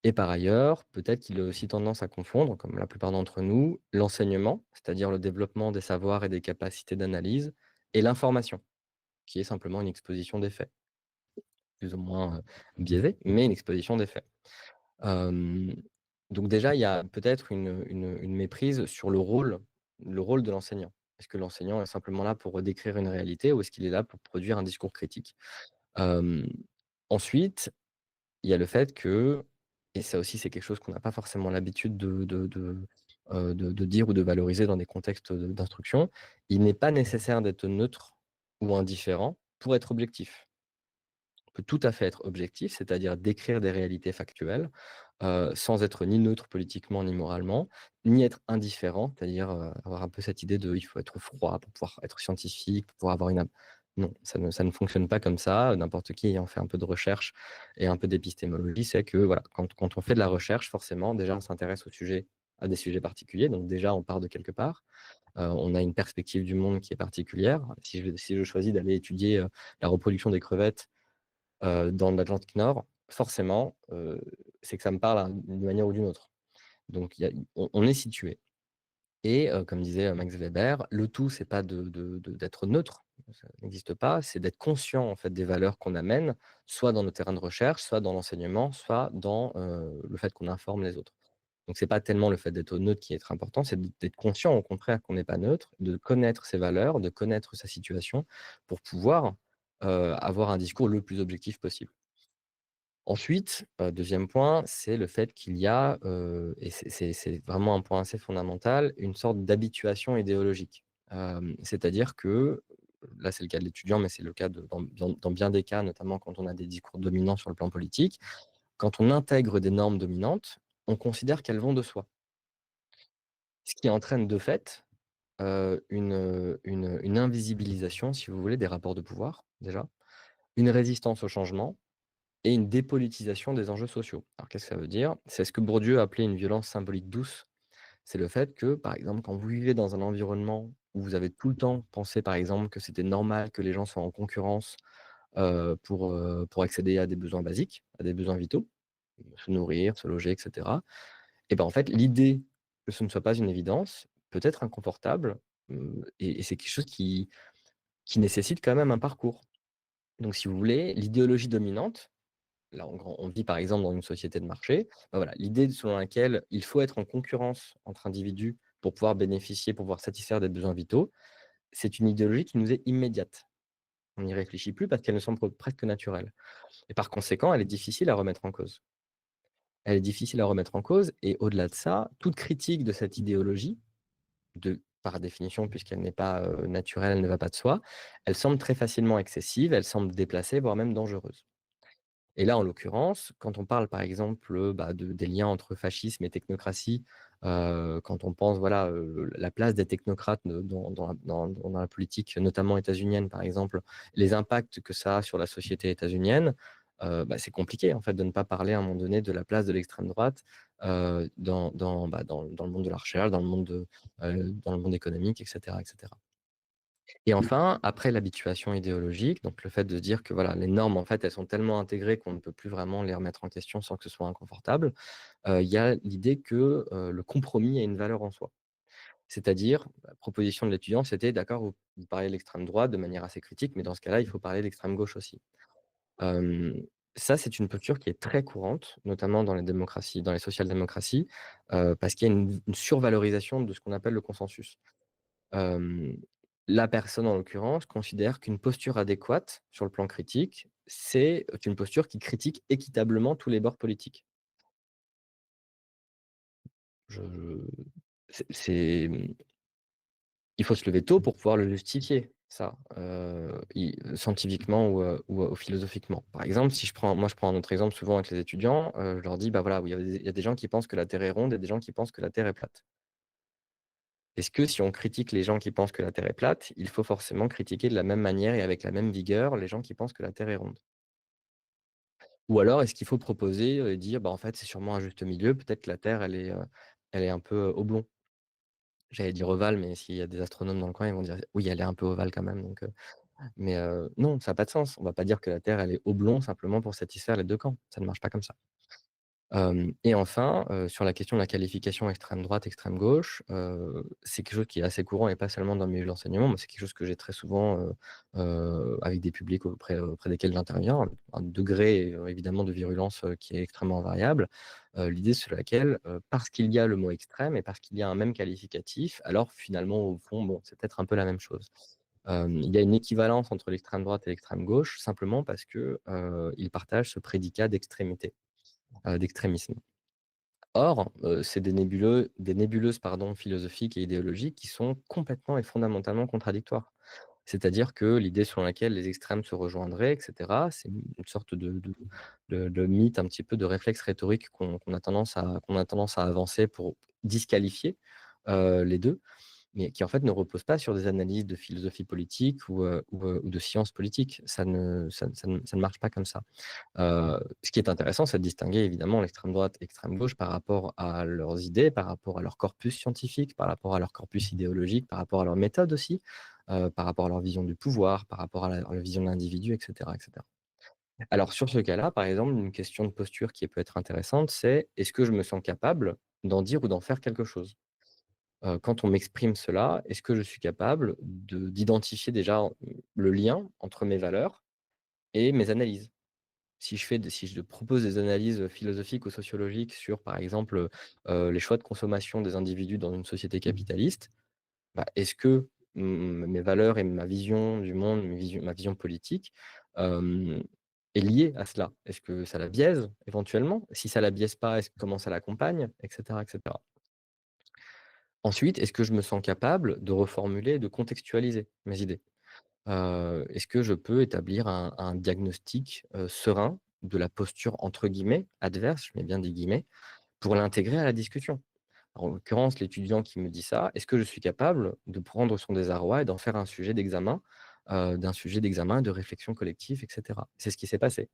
et par ailleurs, peut-être qu'il a aussi tendance à confondre, comme la plupart d'entre nous, l'enseignement, c'est-à-dire le développement des savoirs et des capacités d'analyse et l'information, qui est simplement une exposition des faits, plus ou moins, biaisée, mais une exposition des faits. Hem, donc déjà, il y a peut-être une méprise sur le rôle de l'enseignant. Est-ce que l'enseignant est simplement là pour décrire une réalité ou est-ce qu'il est là pour produire un discours critique? Hem, ensuite, il y a le fait que et ça aussi c'est quelque chose qu'on n'a pas forcément l'habitude de dire ou de valoriser dans des contextes, d'instruction, il n'est pas nécessaire d'être neutre ou indifférent pour être objectif. On peut tout à fait être objectif, c'est-à-dire décrire des réalités factuelles, sans être ni neutre politiquement ni moralement, ni être indifférent, c'est-à-dire, avoir un peu cette idée de: «Il faut être froid pour pouvoir être scientifique, pour pouvoir avoir une ap» non, ça ne fonctionne pas comme ça. N'importe qui ayant fait un peu de recherche et un peu d'épistémologie sait que, voilà, quand on fait de la recherche, forcément, déjà, on s'intéresse à des sujets particuliers, donc déjà, on part de quelque part. On a une perspective du monde qui est particulière. Si je choisis d'aller étudier, la reproduction des crevettes dans l'Atlantique Nord, forcément, c'est que ça me parle d'une manière ou d'une autre. Donc il y a on est situé et comme disait, Max Weber, le tout c'est pas d'être neutre, ça n'existe pas, c'est d'être conscient en fait des valeurs qu'on amène, soit dans nos terrains de recherche, soit dans l'enseignement, soit dans, le fait qu'on informe les autres. Donc c'est pas tellement le fait d'être neutre qui est très important, c'est d'être conscient au contraire qu'on n'est pas neutre, de connaître ses valeurs, de connaître sa situation pour pouvoir, avoir un discours le plus objectif possible. Ensuite, 2e point, c'est le fait qu'il y a, et c'est vraiment un point assez fondamental, une sorte d'habituation idéologique. C'est-à-dire que, là, c'est le cas de l'étudiant, mais c'est le cas dans bien des cas, notamment quand on a des discours dominants sur le plan politique. Quand on intègre des normes dominantes, on considère qu'elles vont de soi. Ce qui entraîne de fait, une invisibilisation, si vous voulez, des rapports de pouvoir, déjà, une résistance au changement et une dépolitisation des enjeux sociaux. Alors qu'est-ce que ça veut dire? C'est ce que Bourdieu appelait une violence symbolique douce. C'est le fait que, par exemple, quand vous vivez dans un environnement où vous avez tout le temps pensé, par exemple, que c'était normal que les gens soient en concurrence, pour accéder à des besoins basiques, à des besoins vitaux, se nourrir, se loger et cetera. Et ben, en fait, l'idée que ce ne soit pas une évidence peut être inconfortable, et c'est quelque chose qui nécessite quand même un parcours. Donc si vous voulez, l'idéologie dominante, là on vit par exemple dans une société de marché, bah, voilà, l'idée selon laquelle il faut être en concurrence entre individus pour pouvoir bénéficier, pour pouvoir satisfaire des besoins vitaux, c'est une idéologie qui nous est immédiate. On n'y réfléchit plus parce qu'elle nous semble presque naturelle et par conséquent, elle est difficile à remettre en cause. Elle est difficile à remettre en cause et au-delà de ça, toute critique de cette idéologie, par définition, puisqu'elle n'est pas, naturelle, elle ne va pas de soi, elle semble très facilement excessive, elle semble déplacée, voire même dangereuse. Et là, en l'occurrence, quand on parle, par exemple, bah, des liens entre fascisme et technocratie, quand on pense, voilà, la place des technocrates dans la politique, notamment états-unienne, par exemple, les impacts que ça a sur la société états-unienne, bah, c'est compliqué, en fait, de ne pas parler, à un moment donné, de la place de l'extrême droite, dans le monde de la recherche, dans le monde économique et cetera et cetera. Et enfin, après l'habituation idéologique, donc le fait de dire que voilà, les normes, en fait, elles sont tellement intégrées qu'on ne peut plus vraiment les remettre en question sans que ce soit inconfortable, il y a l'idée que, le compromis a une valeur en soi. C'est-à-dire, la proposition de l'étudiant, c'était: «D'accord, vous parlez de l'extrême droite de manière assez critique, mais dans ce cas-là, il faut parler de l'extrême gauche aussi». Hem, Ça, c'est une posture qui est très courante, notamment dans les démocraties, dans les social-démocraties, parce qu'il y a une survalorisation de ce qu'on appelle le consensus. Hem, la personne, en l'occurrence, considère qu'une posture adéquate sur le plan critique, c'est une posture qui critique équitablement tous les bords politiques. Je il faut se lever tôt pour pouvoir le justifier, ça, scientifiquement ou philosophiquement. Par exemple, si je prends un autre exemple souvent avec les étudiants, je leur dis: «Bah, voilà, il y a des gens qui pensent que la Terre est ronde et des gens qui pensent que la Terre est plate». Est-ce que si on critique les gens qui pensent que la Terre est plate, il faut forcément critiquer de la même manière et avec la même vigueur les gens qui pensent que la Terre est ronde? Ou alors est-ce qu'il faut proposer, et dire: «Bah, en fait, c'est sûrement un juste milieu, peut-être que la Terre elle est un peu, oblong». J'allais dire ovale, mais s'il y a des astronomes dans le coin, ils vont dire: «Oui, elle est un peu ovale quand même», non, ça a pas de sens. On va pas dire que la Terre, elle est oblong simplement pour satisfaire les 2 camps. Ça ne marche pas comme ça. Et enfin, sur la question de la qualification extrême droite, extrême gauche, c'est quelque chose qui est assez courant et pas seulement dans le milieu de l'enseignement. Moi, c'est quelque chose que j'ai très souvent, avec des publics auprès desquels j'interviens, avec un degré, évidemment de virulence, qui est extrêmement variable. L'idée selon laquelle, parce qu'il y a le mot extrême et parce qu'il y a un même qualificatif, alors finalement, au fond, bon, c'est peut-être un peu la même chose. Il y a une équivalence entre l'extrême droite et l'extrême gauche, simplement parce que, ils partagent ce prédicat d'extrémité, d'extrémisme. Or, c'est des nébuleuses, pardon, philosophiques et idéologiques qui sont complètement et fondamentalement contradictoires. C'est-à-dire que l'idée selon laquelle les extrêmes se rejoindraient et cetera, c'est une sorte de mythe, un petit peu de réflexe rhétorique qu'on a tendance à avancer pour disqualifier, les 2, mais qui en fait ne repose pas sur des analyses de philosophie politique ou de sciences politiques. Ça ne marche pas comme ça. Ce qui est intéressant, c'est de distinguer évidemment l'extrême droite et l'extrême gauche par rapport à leurs idées, par rapport à leur corpus scientifique, par rapport à leur corpus idéologique, par rapport à leur méthode aussi, par rapport à leur vision du pouvoir, par rapport à la vision de l'individu et cetera et cetera. Alors sur ce cas-là, par exemple, une question de posture qui peut être intéressante, c'est: est-ce que je me sens capable d'en dire ou d'en faire quelque chose? Quand on m'exprime cela, est-ce que je suis capable d'identifier déjà, le lien entre mes valeurs et mes analyses? Si je propose des analyses, philosophiques ou sociologiques sur, par exemple, les choix de consommation des individus dans une société capitaliste, bah, est-ce que mes valeurs et ma vision du monde, ma vision politique, hem, est liée à cela? Est-ce que ça la biaise éventuellement? Si ça la biaise pas, comment ça l'accompagne? Et cetera, et cetera. Ensuite, est-ce que je me sens capable de reformuler, de contextualiser mes idées? Est-ce que je peux établir un diagnostic, serein de la posture entre guillemets «adverse», je mets bien des guillemets, pour l'intégrer à la discussion? En l'occurrence, l'étudiant qui me dit ça, est-ce que je suis capable de prendre son désarroi et d'en faire un sujet d'examen, de réflexion collective et cetera? C'est ce qui s'est passé.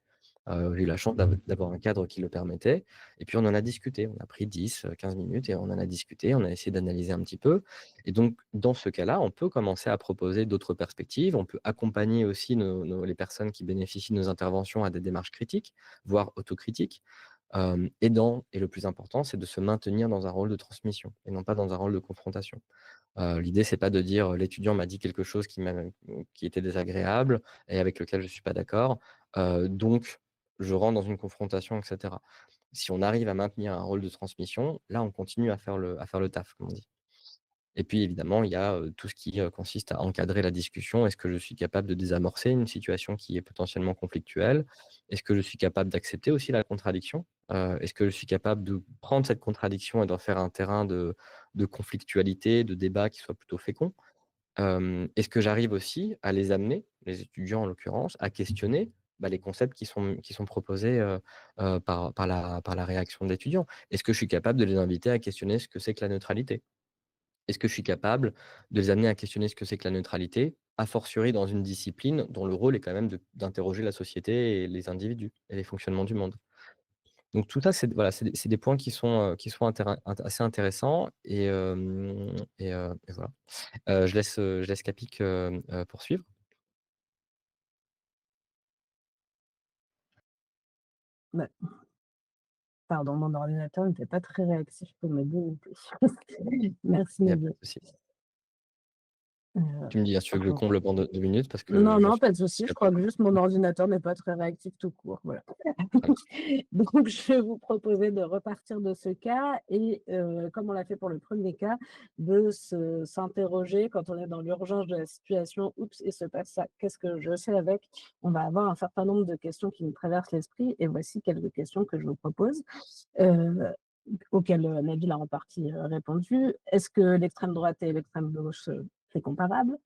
J'ai eu la chance d'avoir un cadre qui le permettait et puis on en a discuté. On a pris 10, 15 minutes et on en a discuté, on a essayé d'analyser un petit peu et donc dans ce cas-là, on peut commencer à proposer d'autres perspectives. On peut accompagner aussi les personnes qui bénéficient de nos interventions à des démarches critiques, voire autocritiques. Et le plus important, c'est de se maintenir dans un rôle de transmission et non pas dans un rôle de confrontation. L'idée, c'est pas de dire, «L'étudiant m'a dit quelque chose qui était désagréable et avec lequel je ne suis pas d'accord, donc je rentre dans une confrontation» et cetera. Si on arrive à maintenir un rôle de transmission, là, on continue à faire le taf, comme on dit. Et puis évidemment, il y a, tout ce qui, consiste à encadrer la discussion. Est-ce que je suis capable de désamorcer une situation qui est potentiellement conflictuelle? Est-ce que je suis capable d'accepter aussi la contradiction? Est-ce que je suis capable de prendre cette contradiction et d'en faire un terrain de conflictualité, de débat qui soit plutôt fécond? Est-ce que j'arrive aussi à les amener, les étudiants en l'occurrence, à questionner, les concepts qui sont proposés, par la réaction de l'étudiant? Est-ce que je suis capable de les inviter à questionner ce que c'est que la neutralité? Est-ce que je suis capable de les amener à questionner ce que c'est que la neutralité, a fortiori dans une discipline dont le rôle est quand même d'interroger la société et les individus et les fonctionnements du monde? Donc tout ça, c'est voilà, c'est des points qui sont assez intéressants et voilà. Je laisse Capik, poursuivre. Bah, pardon, mon ordinateur n'était pas très réactif pour me démonter. Merci Il y a pas Nabil. de souci. Heu, Tu me dis, hein, si tu veux que je pardon. comble pendant 2 minutes parce Non, que j'en non, suis pas de souci, je très crois peu. que juste mon ordinateur n'est pas très réactif tout court, voilà. Voilà. Donc je vais vous proposer de repartir de ce cas et comme on l'a fait pour le premier cas, de s'interroger quand on est dans l'urgence de la situation: «Oups, il se passe ça, qu'est-ce que je fais avec?» On va avoir un certain nombre de questions qui nous traversent l'esprit et voici quelques questions que je vous propose, heu, auxquelles, Nabil a en partie, répondu. Est-ce que l'extrême droite et l'extrême gauche, c'est comparable?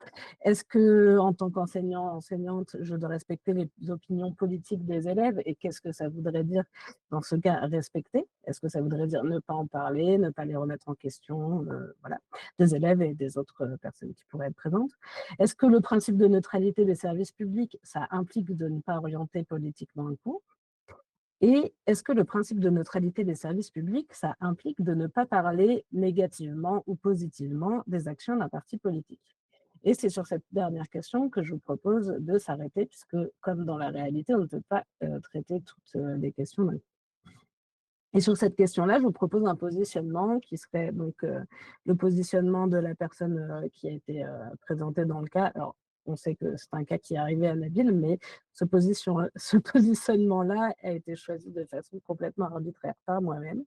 Est-ce que, en tant qu'enseignant, enseignante, je dois respecter les opinions politiques des élèves et qu'est-ce que ça voudrait dire dans ce cas respecter? Est-ce que ça voudrait dire ne pas en parler, ne pas les remettre en question, voilà, des élèves et des autres, personnes qui pourraient être présentes? Est-ce que le principe de neutralité des services publics, ça implique de ne pas orienter politiquement un cours? Et est-ce que le principe de neutralité des services publics, ça implique de ne pas parler négativement ou positivement des actions d'un parti politique? Et c'est sur cette dernière question que je vous propose de s'arrêter puisque, comme dans la réalité, on ne peut pas, traiter toutes, les questions d'un coup. Et sur cette question-là, je vous propose un positionnement qui serait donc, le positionnement de la personne, qui a été, présentée dans le cas. Alors, on sait que c'est un cas qui est arrivé à Nabil, mais ce positionnement-là a été choisi de façon complètement arbitraire par moi-même.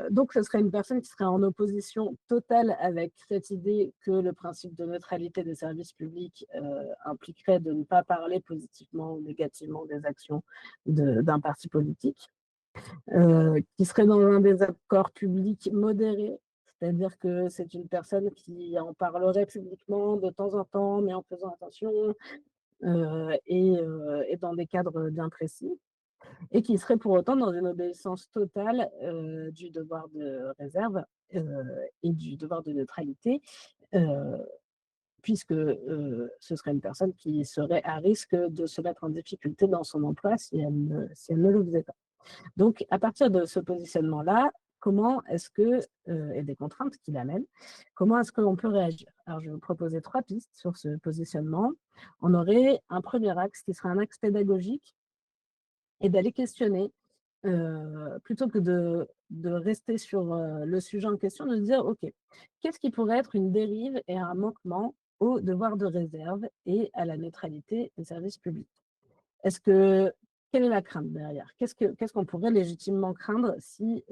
Donc ce serait une personne qui serait en opposition totale avec cette idée que le principe de neutralité des services publics, impliquerait de ne pas parler positivement ou négativement des actions d'un parti politique, qui serait dans un désaccord public modéré, c'est-à-dire que c'est une personne qui en parlerait publiquement de temps en temps, mais en faisant attention, et dans des cadres bien précis. Et qui serait pour autant dans une obéissance totale, du devoir de réserve, et du devoir de neutralité, heu, puisque, ce serait une personne qui serait à risque de se mettre en difficulté dans son emploi si elle ne le faisait pas. Donc à partir de ce positionnement-là, comment est-ce que, et des contraintes qui l'amènent, comment est-ce qu'on peut réagir? Alors je vais vous proposer 3 pistes sur ce positionnement. On aurait un premier axe qui serait un axe pédagogique et d'aller questionner, plutôt que de rester sur, le sujet en question, de se dire: «OK, qu'est-ce qui pourrait être une dérive et un manquement au devoir de réserve et à la neutralité des services publics?» Est-ce que quelle est la crainte derrière? Qu'est-ce qu'on pourrait légitimement craindre si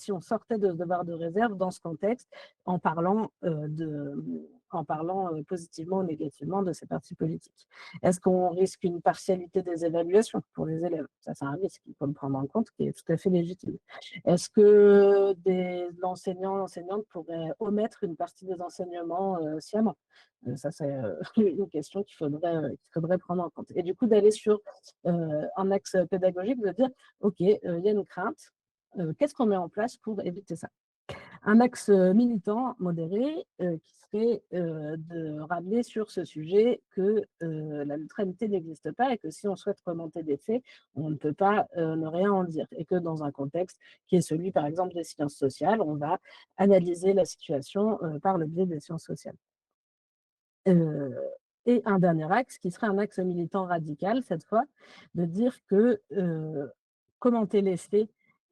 on sortait de ce devoir de réserve dans ce contexte, en parlant, positivement ou négativement de ces partis politiques? Est-ce qu'on risque une partialité des évaluations pour les élèves? Ça, c'est un risque, il faut le prendre en compte, qui est tout à fait légitime. Est-ce que l'enseignant, l'enseignante pourrait omettre une partie des enseignements, sciemment? Ça, c'est, une question qu'il faudrait prendre en compte et du coup d'aller sur, un axe pédagogique, de dire: «OK, il y a une crainte, qu'est-ce qu'on met en place pour éviter ça?» un axe, militant modéré, qui serait, de ramener sur ce sujet que, la neutralité n'existe pas et que si on souhaite remonter des faits, on ne peut pas, ne rien en dire et que dans un contexte qui est celui, par exemple, des sciences sociales, on va analyser la situation, par le biais des sciences sociales. Heu et un dernier axe qui serait un axe militant radical cette fois, de dire que, commenter les faits,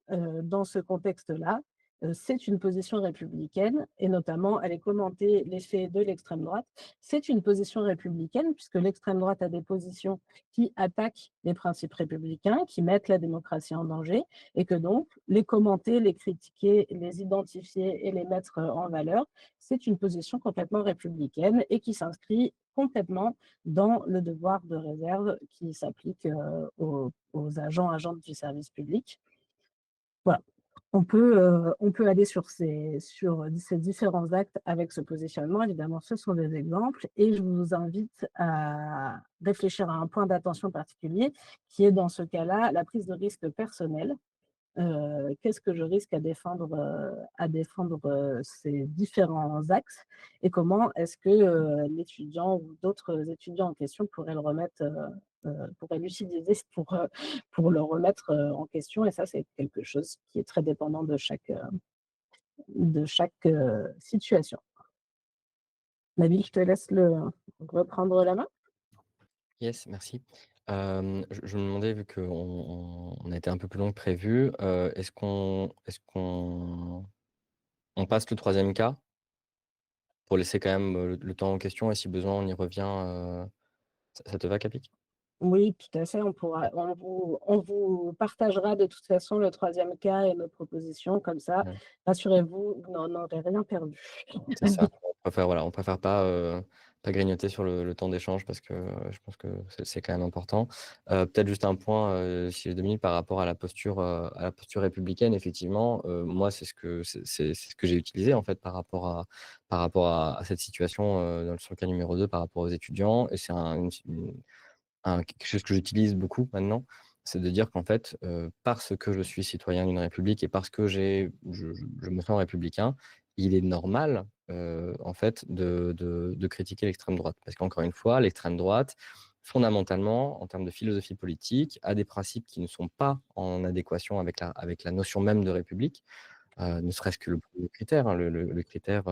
dans ce contexte-là, c'est une position républicaine et notamment aller commenter les faits de l'extrême droite. C'est une position républicaine puisque l'extrême droite a des positions qui attaquent les principes républicains, qui mettent la démocratie en danger et que donc les commenter, les critiquer, les identifier et les mettre, en valeur, c'est une position complètement républicaine et qui s'inscrit complètement dans le devoir de réserve qui s'applique, aux agents du service public. Voilà. On peut aller sur ces différents actes avec ce positionnement. Évidemment, ce sont des exemples et je vous invite à réfléchir à un point d'attention particulier qui est dans ce cas-là la prise de risque personnelle. Qu'est-ce que je risque à défendre, ces différents axes et comment est-ce que, l'étudiant ou d'autres étudiants en question pourraient le remettre, pourraient l'utiliser pour le remettre, en question et ça, c'est quelque chose qui est très dépendant de chaque, situation. Nabil, je te laisse reprendre la main. Yes, merci. Je me demandais, vu qu'on a été un peu plus long que prévu, est-ce qu'on passe le troisième cas pour laisser quand même, le temps en question et si besoin on y revient, ça te va, Capic? Oui, tout à fait, on vous partagera de toute façon le troisième cas et nos propositions comme ça, Ouais, rassurez-vous, vous n'en aurez rien perdu. c'est ça. On préfère pas, pas grignoter sur le temps d'échange parce que, je pense que c'est quand même important. Peut-être juste un point, si j'ai 2 minutes par rapport à la posture républicaine. Effectivement, moi, c'est ce que j'ai utilisé, en fait, par rapport à cette situation, sur le cas numéro 2 par rapport aux étudiants et c'est quelque chose que j'utilise beaucoup maintenant, c'est de dire qu'en fait, parce que je suis citoyen d'une république et parce que je me sens républicain, il est normal, en fait, de critiquer l'extrême droite. Parce qu'encore une fois, l'extrême droite, fondamentalement, en termes de philosophie politique, a des principes qui ne sont pas en adéquation avec la notion même de république. Ne serait-ce que le 1er critère, hein, le critère,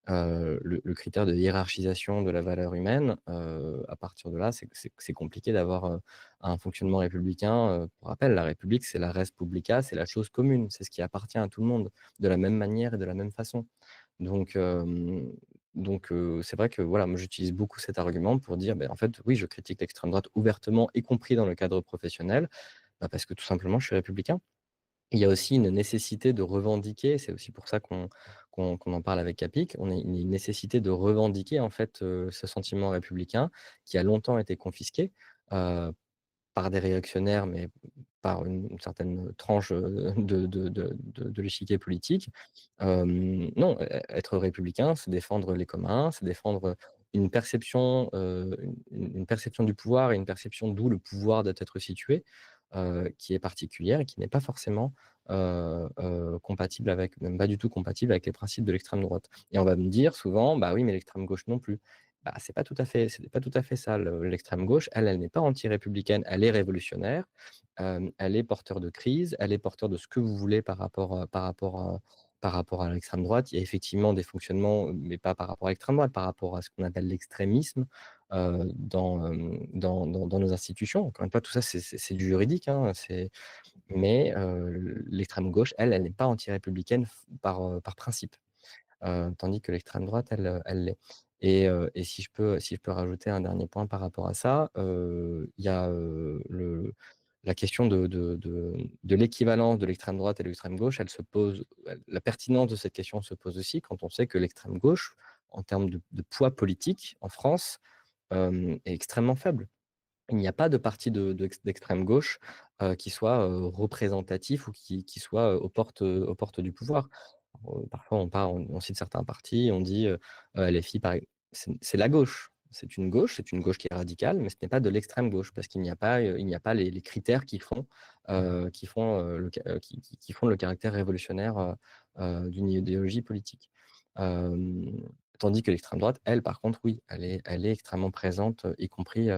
le critère de hiérarchisation de la valeur humaine, à partir de là, c'est compliqué d'avoir, un fonctionnement républicain. Pour rappel, la République, c'est la res publica, c'est la chose commune, c'est ce qui appartient à tout le monde, de la même manière et de la même façon. Donc c'est vrai que, voilà, moi, j'utilise beaucoup cet argument pour dire: «Beh, en fait, oui, je critique l'extrême droite ouvertement, y compris dans le cadre professionnel, bah, parce que tout simplement, je suis républicain». Il y a aussi une nécessité de revendiquer, c'est aussi pour ça qu'on en parle avec Capic. On a une nécessité de revendiquer en fait, ce sentiment républicain qui a longtemps été confisqué, heu, par des réactionnaires, mais par une certaine tranche, de l'échiquier politique. Non, être républicain, c'est défendre les communs, c'est défendre, une perception du pouvoir et une perception d'où le pouvoir doit être situé, qui est particulière et qui n'est pas forcément, compatible avec même pas du tout compatible avec les principes de l'extrême droite. Et on va me dire souvent: «Bah oui, mais l'extrême gauche non plus». Bah, c'est pas tout à fait ça. L'extrême gauche, elle n'est pas anti-républicaine, elle est révolutionnaire, elle est porteur de crise, elle est porteur de ce que vous voulez par rapport à l'extrême droite. Il y a effectivement des fonctionnements, mais pas par rapport à l'extrême droite, par rapport à ce qu'on appelle l'extrémisme, dans nos institutions. Encore une fois, tout ça, c'est du juridique, hein, mais l'extrême gauche, elle n'est pas anti-républicaine par principe. Tandis que l'extrême droite, elle l'est. Et si je peux rajouter un dernier point par rapport à ça, il y a, la question de l'équivalence de l'extrême droite et de l'extrême gauche, la pertinence de cette question se pose aussi quand on sait que l'extrême gauche, en termes de poids politique en France, est extrêmement faible. Il n'y a pas de parti d'extrême gauche, qui soit, représentatif ou qui soit, aux portes du pouvoir. Parfois on cite certains partis, on dit, LFI c'est la gauche. c'est une gauche qui est radicale, mais ce n'est pas de l'extrême gauche, parce qu'il n'y a pas, il n'y a pas les critères qui font le caractère révolutionnaire d'une idéologie politique. Tandis que l'extrême droite, elle, par contre, oui, elle est extrêmement présente, y compris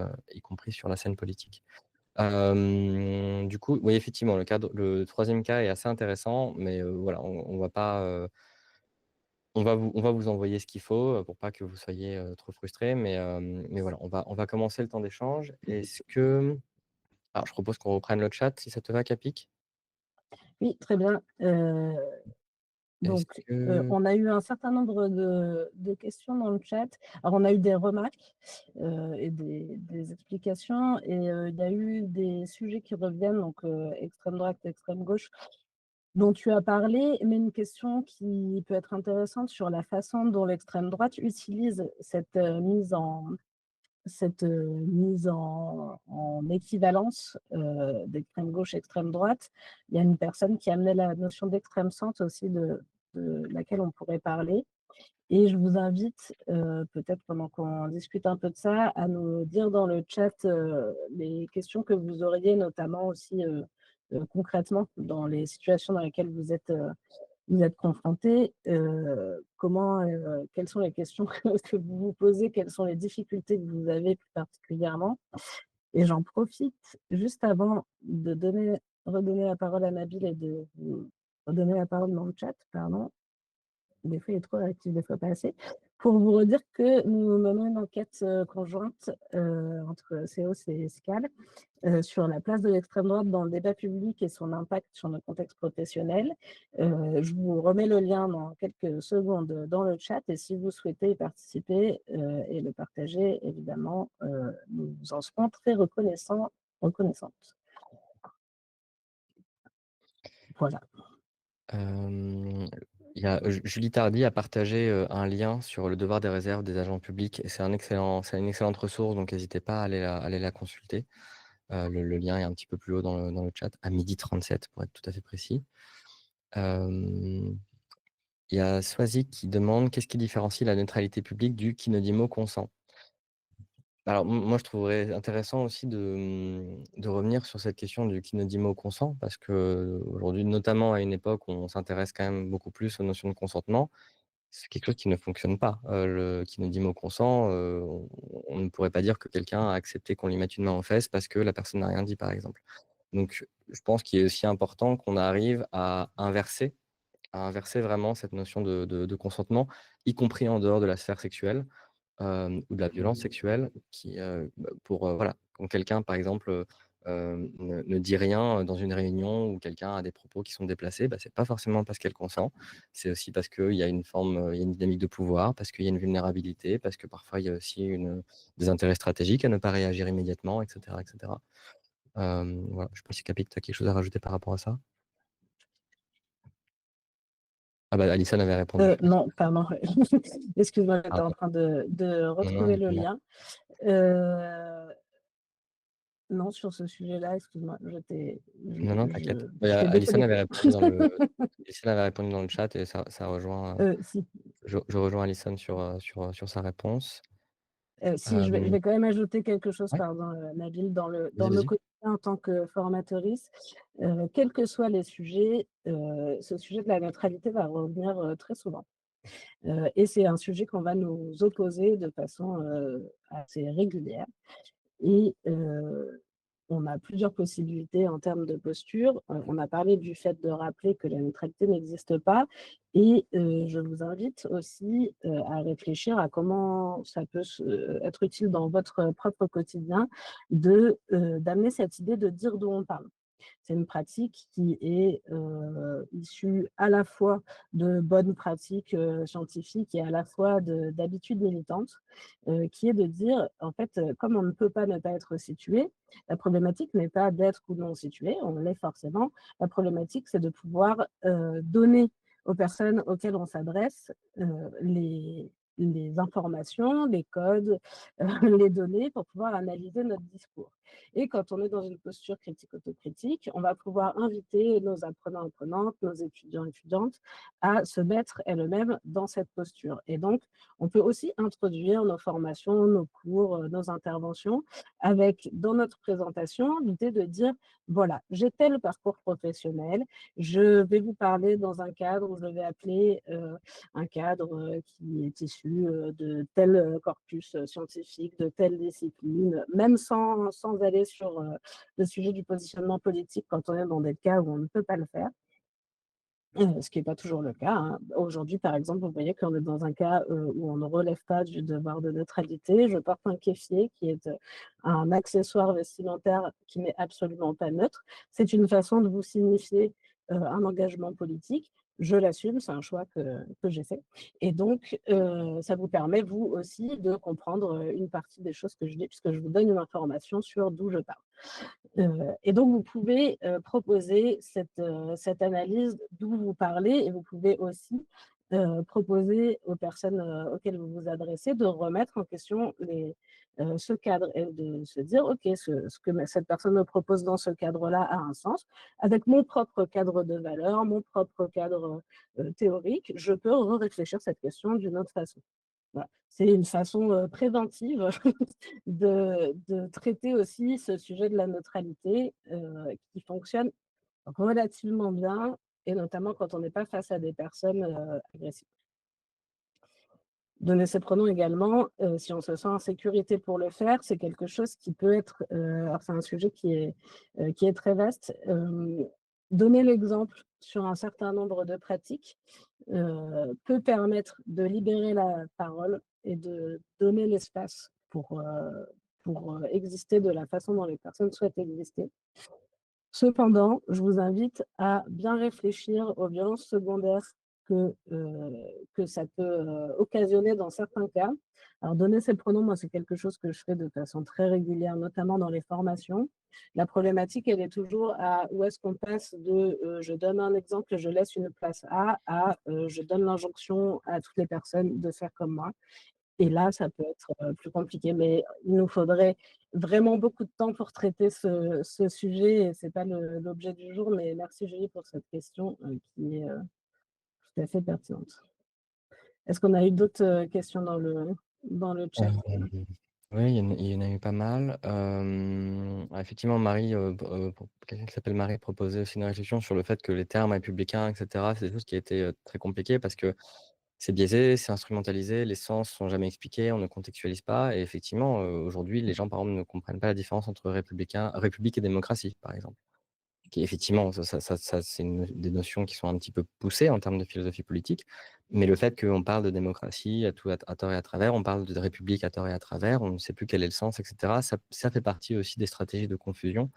sur la scène politique. Du coup, oui, effectivement, le troisième cas est assez intéressant, mais voilà, on va pas, on va vous envoyer ce qu'il faut, pour pas que vous soyez, trop frustrés, mais voilà, on va commencer le temps d'échange. Alors je propose qu'on reprenne le chat, si ça te va, Capik? Oui, très bien. Est-ce Donc, que on a eu un certain nombre de questions dans le chat. Alors, on a eu des remarques et des explications, et il y a eu des sujets qui reviennent, donc extrême droite, extrême gauche, dont tu as parlé, mais une question qui peut être intéressante sur la façon dont l'extrême droite utilise cette mise en équivalence d'extrême gauche, extrême droite. Il y a une personne qui amenait la notion d'extrême centre aussi, de laquelle on pourrait parler. Et je vous invite, peut-être pendant qu'on discute un peu de ça, à nous dire dans le chat les questions que vous auriez, notamment aussi concrètement dans les situations dans lesquelles vous êtes confrontés. Quelles sont les questions que vous vous posez, quelles sont les difficultés que vous avez plus particulièrement. Et j'en profite juste avant de redonner la parole à Nabil et de vous redonner la parole dans le chat, pardon. Des fois, il est trop réactif, des fois pas assez. Pour vous redire que nous menons une enquête conjointe entre CEOS et SCAL sur la place de l'extrême droite dans le débat public et son impact sur nos contextes professionnels. Je vous remets le lien dans quelques secondes dans le chat, et si vous souhaitez y participer et le partager, évidemment, nous vous en serons très reconnaissantes. Voilà. Il y a Julie Tardy a partagé un lien sur le devoir des réserves des agents publics, et c'est une excellente ressource, donc n'hésitez pas à aller la consulter. Le lien est un petit peu plus haut dans le chat, à 12h37 pour être tout à fait précis. Il y a Swazik qui demande: qu'est-ce qui différencie la neutralité publique du qui ne dit mot consent? Alors moi, je trouverais intéressant aussi de revenir sur cette question du qui ne dit mot consent, parce qu'aujourd'hui, notamment à une époque où on s'intéresse quand même beaucoup plus aux notions de consentement, c'est quelque chose qui ne fonctionne pas. Le qui ne dit mot consent, on ne pourrait pas dire que quelqu'un a accepté qu'on lui mette une main aux fesses parce que la personne n'a rien dit, par exemple. Donc je pense qu'il est aussi important qu'on arrive à inverser vraiment cette notion de consentement, y compris en dehors de la sphère sexuelle, ou de la violence sexuelle, pour, voilà, quand quelqu'un, par exemple, ne dit rien dans une réunion, ou quelqu'un a des propos qui sont déplacés, bah, c'est pas forcément parce qu'elle consent, c'est aussi parce qu'il y a une forme, il y a une dynamique de pouvoir, parce qu'il y a une vulnérabilité, parce que parfois il y a aussi des intérêts stratégiques à ne pas réagir immédiatement, et cetera, et cetera. Voilà, je sais pas si Capik, tu as quelque chose à rajouter par rapport à ça? Ah bah, Alison avait répondu. Non, pardon. Excuse-moi, j'étais en Pardon. train de Non, non, retrouver le dis-moi. lien. Non, sur ce sujet-là, excuse-moi, Non, non, t'inquiète. je t'ai Alison avait déconnecté. répondu Alison avait répondu dans le chat, et ça rejoint, Si, je rejoins Alison sur sa réponse. si je vais quand même ajouter quelque chose, Ouais, pardon, Nabil, vas-y, dans nos vas-y. quotidiens en tant que formatrice, quels que soient les sujets, ce sujet de la neutralité va revenir très souvent. Et c'est un sujet qu'on va nous opposer de façon assez régulière. Et on a plusieurs possibilités en termes de posture. On a parlé du fait de rappeler que la neutralité n'existe pas. Et je vous invite aussi à réfléchir à comment ça peut être utile dans votre propre quotidien d'amener cette idée de dire d'où on parle. C'est une pratique qui est issue à la fois de bonnes pratiques scientifiques et à la fois d'habitudes militantes, qui est de dire, en fait, comme on ne peut pas ne pas être situé, la problématique n'est pas d'être ou non situé, on l'est forcément. La problématique, c'est de pouvoir donner aux personnes auxquelles on s'adresse les informations, les codes, les données pour pouvoir analyser notre discours. Et quand on est dans une posture critique-autocritique, on va pouvoir inviter nos apprenants-apprenantes, nos étudiants-étudiantes à se mettre elles-mêmes dans cette posture. Et donc, on peut aussi introduire nos formations, nos cours, nos interventions avec, dans notre présentation, l'idée de dire, voilà, j'ai tel parcours professionnel, je vais vous parler dans un cadre où je vais appeler un cadre qui est issu de tel corpus scientifique, de telle discipline, même sans aller sur le sujet du positionnement politique quand on est dans des cas où on ne peut pas le faire. Ce qui n'est pas toujours le cas, hein. Aujourd'hui, par exemple, vous voyez qu'on est dans un cas où on ne relève pas du devoir de neutralité. Je porte un kéfier qui est un accessoire vestimentaire qui n'est absolument pas neutre. C'est une façon de vous signifier un engagement politique. Je l'assume, c'est un choix que j'ai fait. Et donc, ça vous permet, vous aussi, de comprendre une partie des choses que je dis, puisque je vous donne une information sur d'où je parle. Et donc, vous pouvez proposer cette analyse d'où vous parlez et vous pouvez aussi proposer aux personnes auxquelles vous vous adressez de remettre en question ce cadre et de se dire, OK, ce que cette personne me propose dans ce cadre-là a un sens. Avec mon propre cadre de valeur, mon propre cadre théorique, je peux réfléchir cette question d'une autre façon. Voilà. C'est une façon préventive de traiter aussi ce sujet de la neutralité qui fonctionne relativement bien et notamment quand on n'est pas face à des personnes agressives. Donner ses pronoms également, si on se sent en sécurité pour le faire, c'est quelque chose qui peut être, alors c'est un sujet qui est très vaste. Donner l'exemple sur un certain nombre de pratiques peut permettre de libérer la parole et de donner l'espace pour exister de la façon dont les personnes souhaitent exister. Cependant, je vous invite à bien réfléchir aux violences secondaires que ça peut occasionner dans certains cas. Alors, donner ces pronoms, moi, c'est quelque chose que je fais de façon très régulière, notamment dans les formations. La problématique, elle est toujours à où est-ce qu'on passe de je donne un exemple, je laisse une place à je donne l'injonction à toutes les personnes de faire comme moi. Et là, ça peut être plus compliqué, mais il nous faudrait vraiment beaucoup de temps pour traiter ce sujet et ce n'est pas l'objet du jour. Mais merci Julie pour cette question qui est tout à fait pertinente. Est-ce qu'on a eu d'autres questions dans le chat? Oui, il y en a eu pas mal. Effectivement, Marie, quelqu'un qui s'appelle Marie proposait aussi une réflexion sur le fait que les termes républicains et cetera, c'est des choses qui étaient, très compliquées parce que c'est biaisé, c'est instrumentalisé, les sens sont jamais expliqués, on ne contextualise pas et effectivement, aujourd'hui, les gens, par exemple, ne comprennent pas la différence entre république et démocratie, par exemple. Qui effectivement, ça c'est des notions qui sont un petit peu poussées en termes de philosophie politique, mais le fait qu'on parle de démocratie à tort et à travers, on parle de république à tort et à travers, on ne sait plus quel est le sens et cetera. Ça fait partie aussi des stratégies de confusion,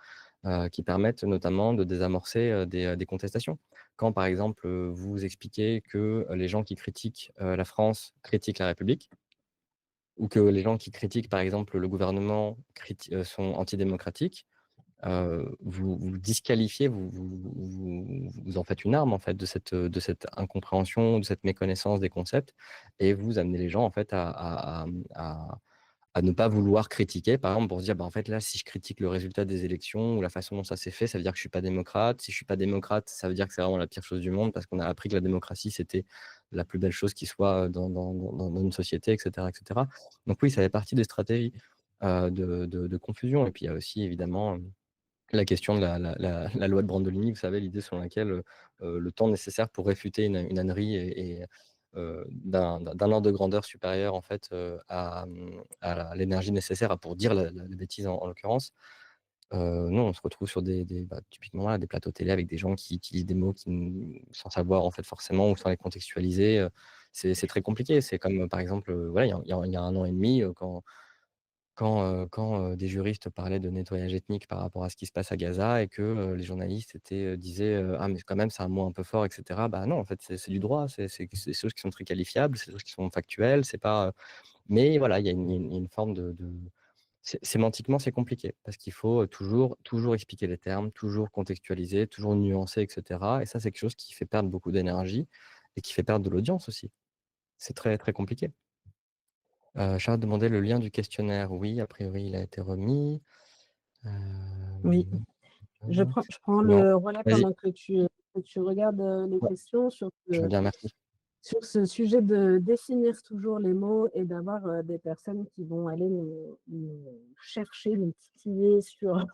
qui permettent notamment de désamorcer, des contestations. Quand par exemple, vous expliquez que les gens qui critiquent, la France critiquent la République ou que les gens qui critiquent par exemple le gouvernement sont antidémocratiques, vous disqualifiez, vous en faites une arme en fait de cette incompréhension, de cette méconnaissance des concepts et vous amenez les gens en fait à ne pas vouloir critiquer, par exemple, pour se dire: «Bah, en fait, là, si je critique le résultat des élections ou la façon dont ça s'est fait, ça veut dire que je suis pas démocrate. Si je suis pas démocrate, ça veut dire que c'est vraiment la pire chose du monde parce qu'on a appris que la démocratie, c'était la plus belle chose qui soit, dans une société» et cetera et cetera. Donc oui, ça fait partie des stratégies, de confusion et puis il y a aussi évidemment, la question de la loi de Brandolini, vous savez, l'idée selon laquelle, le temps nécessaire pour réfuter une ânerie est, d'un ordre de grandeur supérieur en fait, à l'énergie nécessaire pour dire la bêtise en l'occurrence. Nous, on se retrouve sur typiquement, voilà, des plateaux télé avec des gens qui utilisent des mots sans savoir en fait forcément ou sans les contextualiser, c'est très compliqué. C'est comme, par exemple, voilà, il y a 1 an et demi, quand des juristes parlaient de nettoyage ethnique par rapport à ce qui se passe à Gaza et que, les journalistes disaient, «Ah mais quand même c'est un mot un peu fort» et cetera. Bah non, en fait, c'est du droit, c'est des choses qui sont très qualifiables, c'est des choses qui sont factuelles, c'est pas, mais voilà, il y a une forme de sémantiquement, c'est compliqué parce qu'il faut, toujours expliquer les termes, toujours contextualiser, toujours nuancer et cetera et ça, c'est quelque chose qui fait perdre beaucoup d'énergie et qui fait perdre de l'audience aussi. C'est très, très compliqué. Charles demandait le lien du questionnaire. Oui, a priori, il a été remis. Oui, Hem, je prends non, le relais vas-y. pendant que tu regardes, les Ouais, questions je veux bien, merci. sur ce sujet de définir toujours les mots et d'avoir, des personnes qui vont aller nous chercher, nous titiller sur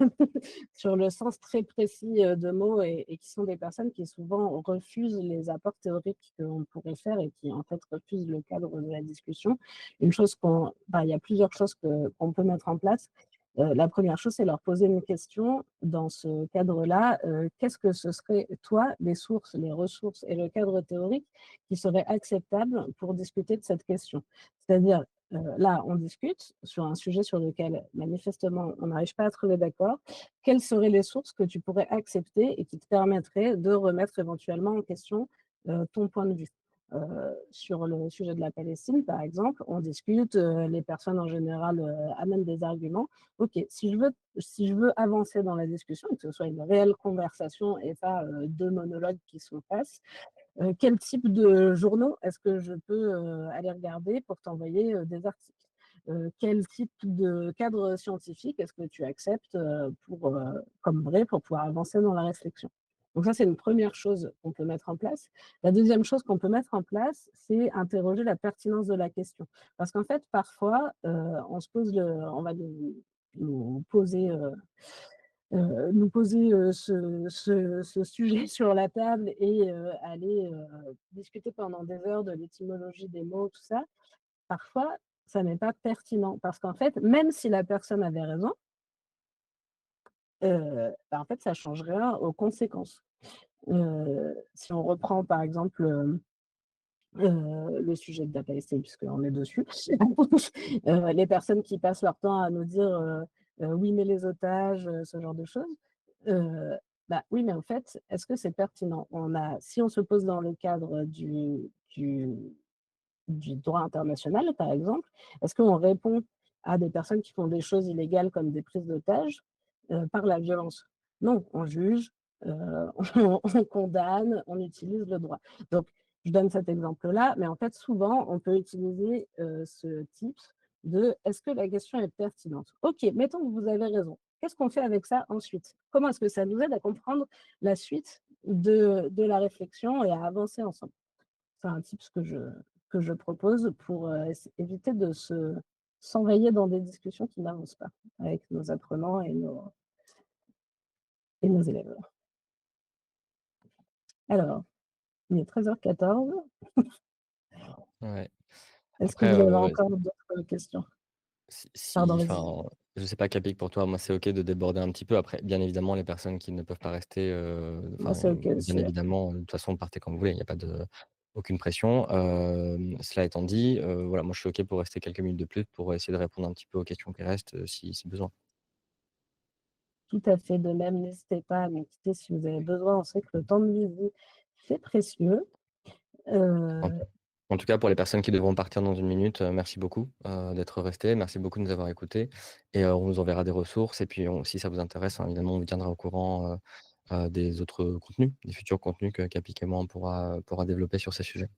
sur le sens très précis, de mots et qui sont des personnes qui souvent refusent les apports théoriques qu'on pourrait faire et qui, en fait, refusent le cadre de la discussion. Une chose il y a plusieurs choses qu'on peut mettre en place. La première chose, c'est leur poser une question dans ce cadre-là, qu'est-ce que ce serait, toi, les sources, les ressources et le cadre théorique qui serait acceptable pour discuter de cette question? C'est-à-dire, là, on discute sur un sujet sur lequel manifestement on n'arrive pas à trouver d'accord. Quelles seraient les sources que tu pourrais accepter et qui te permettraient de remettre éventuellement en question, ton point de vue? Sur le sujet de la Palestine, par exemple, on discute, les personnes en général, amènent des arguments. OK, si je veux avancer dans la discussion, que ce soit une réelle conversation et pas, 2 monologues qui se passent, quel type de journaux est-ce que je peux, aller regarder pour t'envoyer, des articles? Quel type de cadre scientifique est-ce que tu acceptes, comme vrai pour pouvoir avancer dans la réflexion? Donc ça, c'est une première chose qu'on peut mettre en place. La deuxième chose qu'on peut mettre en place, c'est interroger la pertinence de la question. Parce qu'en fait, parfois, on va nous poser, ce sujet sur la table et aller, discuter pendant des heures de l'étymologie des mots, tout ça. Parfois, ça n'est pas pertinent parce qu'en fait, même si la personne avait raison, en fait, ça change rien aux conséquences. Si on reprend par exemple, le sujet de la Palestine puisqu'on est dessus, les personnes qui passent leur temps à nous dire, «Oui, mais les otages», ce genre de choses, heu, oui, mais en fait, est-ce que c'est pertinent? Si on se pose dans le cadre du droit international, par exemple, est-ce qu'on répond à des personnes qui font des choses illégales comme des prises d'otages, par la violence? Non, on juge, on condamne, on utilise le droit. Donc je donne cet exemple-là, mais en fait, souvent, on peut utiliser, ce tips de: «Est-ce que la question est pertinente?» OK, mettons que vous avez raison. Qu'est-ce qu'on fait avec ça ensuite? Comment est-ce que ça nous aide à comprendre la suite de la réflexion et à avancer ensemble? C'est un tips que je propose pour, éviter de s'enrayer dans des discussions qui n'avancent pas avec nos apprenants et nos élèves. Alors, il est 13h14. Ouais. Est-ce que Après, vous avez ouais, encore d'autres questions? Pardon, vas-y. enfin, je sais pas, Capik, pour toi, moi, c'est OK de déborder un petit peu. Après, bien évidemment, les personnes qui ne peuvent pas rester, Moi, enfin, c'est OK bien aussi, ouais. évidemment, de toute façon, partez quand vous voulez, il y a pas aucune pression. Cela étant dit, voilà, moi, je suis OK pour rester quelques minutes de plus pour essayer de répondre un petit peu aux questions qui restent, si besoin. Tout à fait. De même, n'hésitez pas à me quitter si vous avez besoin. On sait que le temps de midi, c'est précieux. En Heu, en tout cas, pour les personnes qui devront partir dans une minute, merci beaucoup, d'être restés. Merci beaucoup de nous avoir écoutés et on vous enverra des ressources et puis si ça vous intéresse, hein, évidemment, on vous tiendra au courant, des autres contenus, des futurs contenus que Capik et moi, on pourra développer sur ces sujets.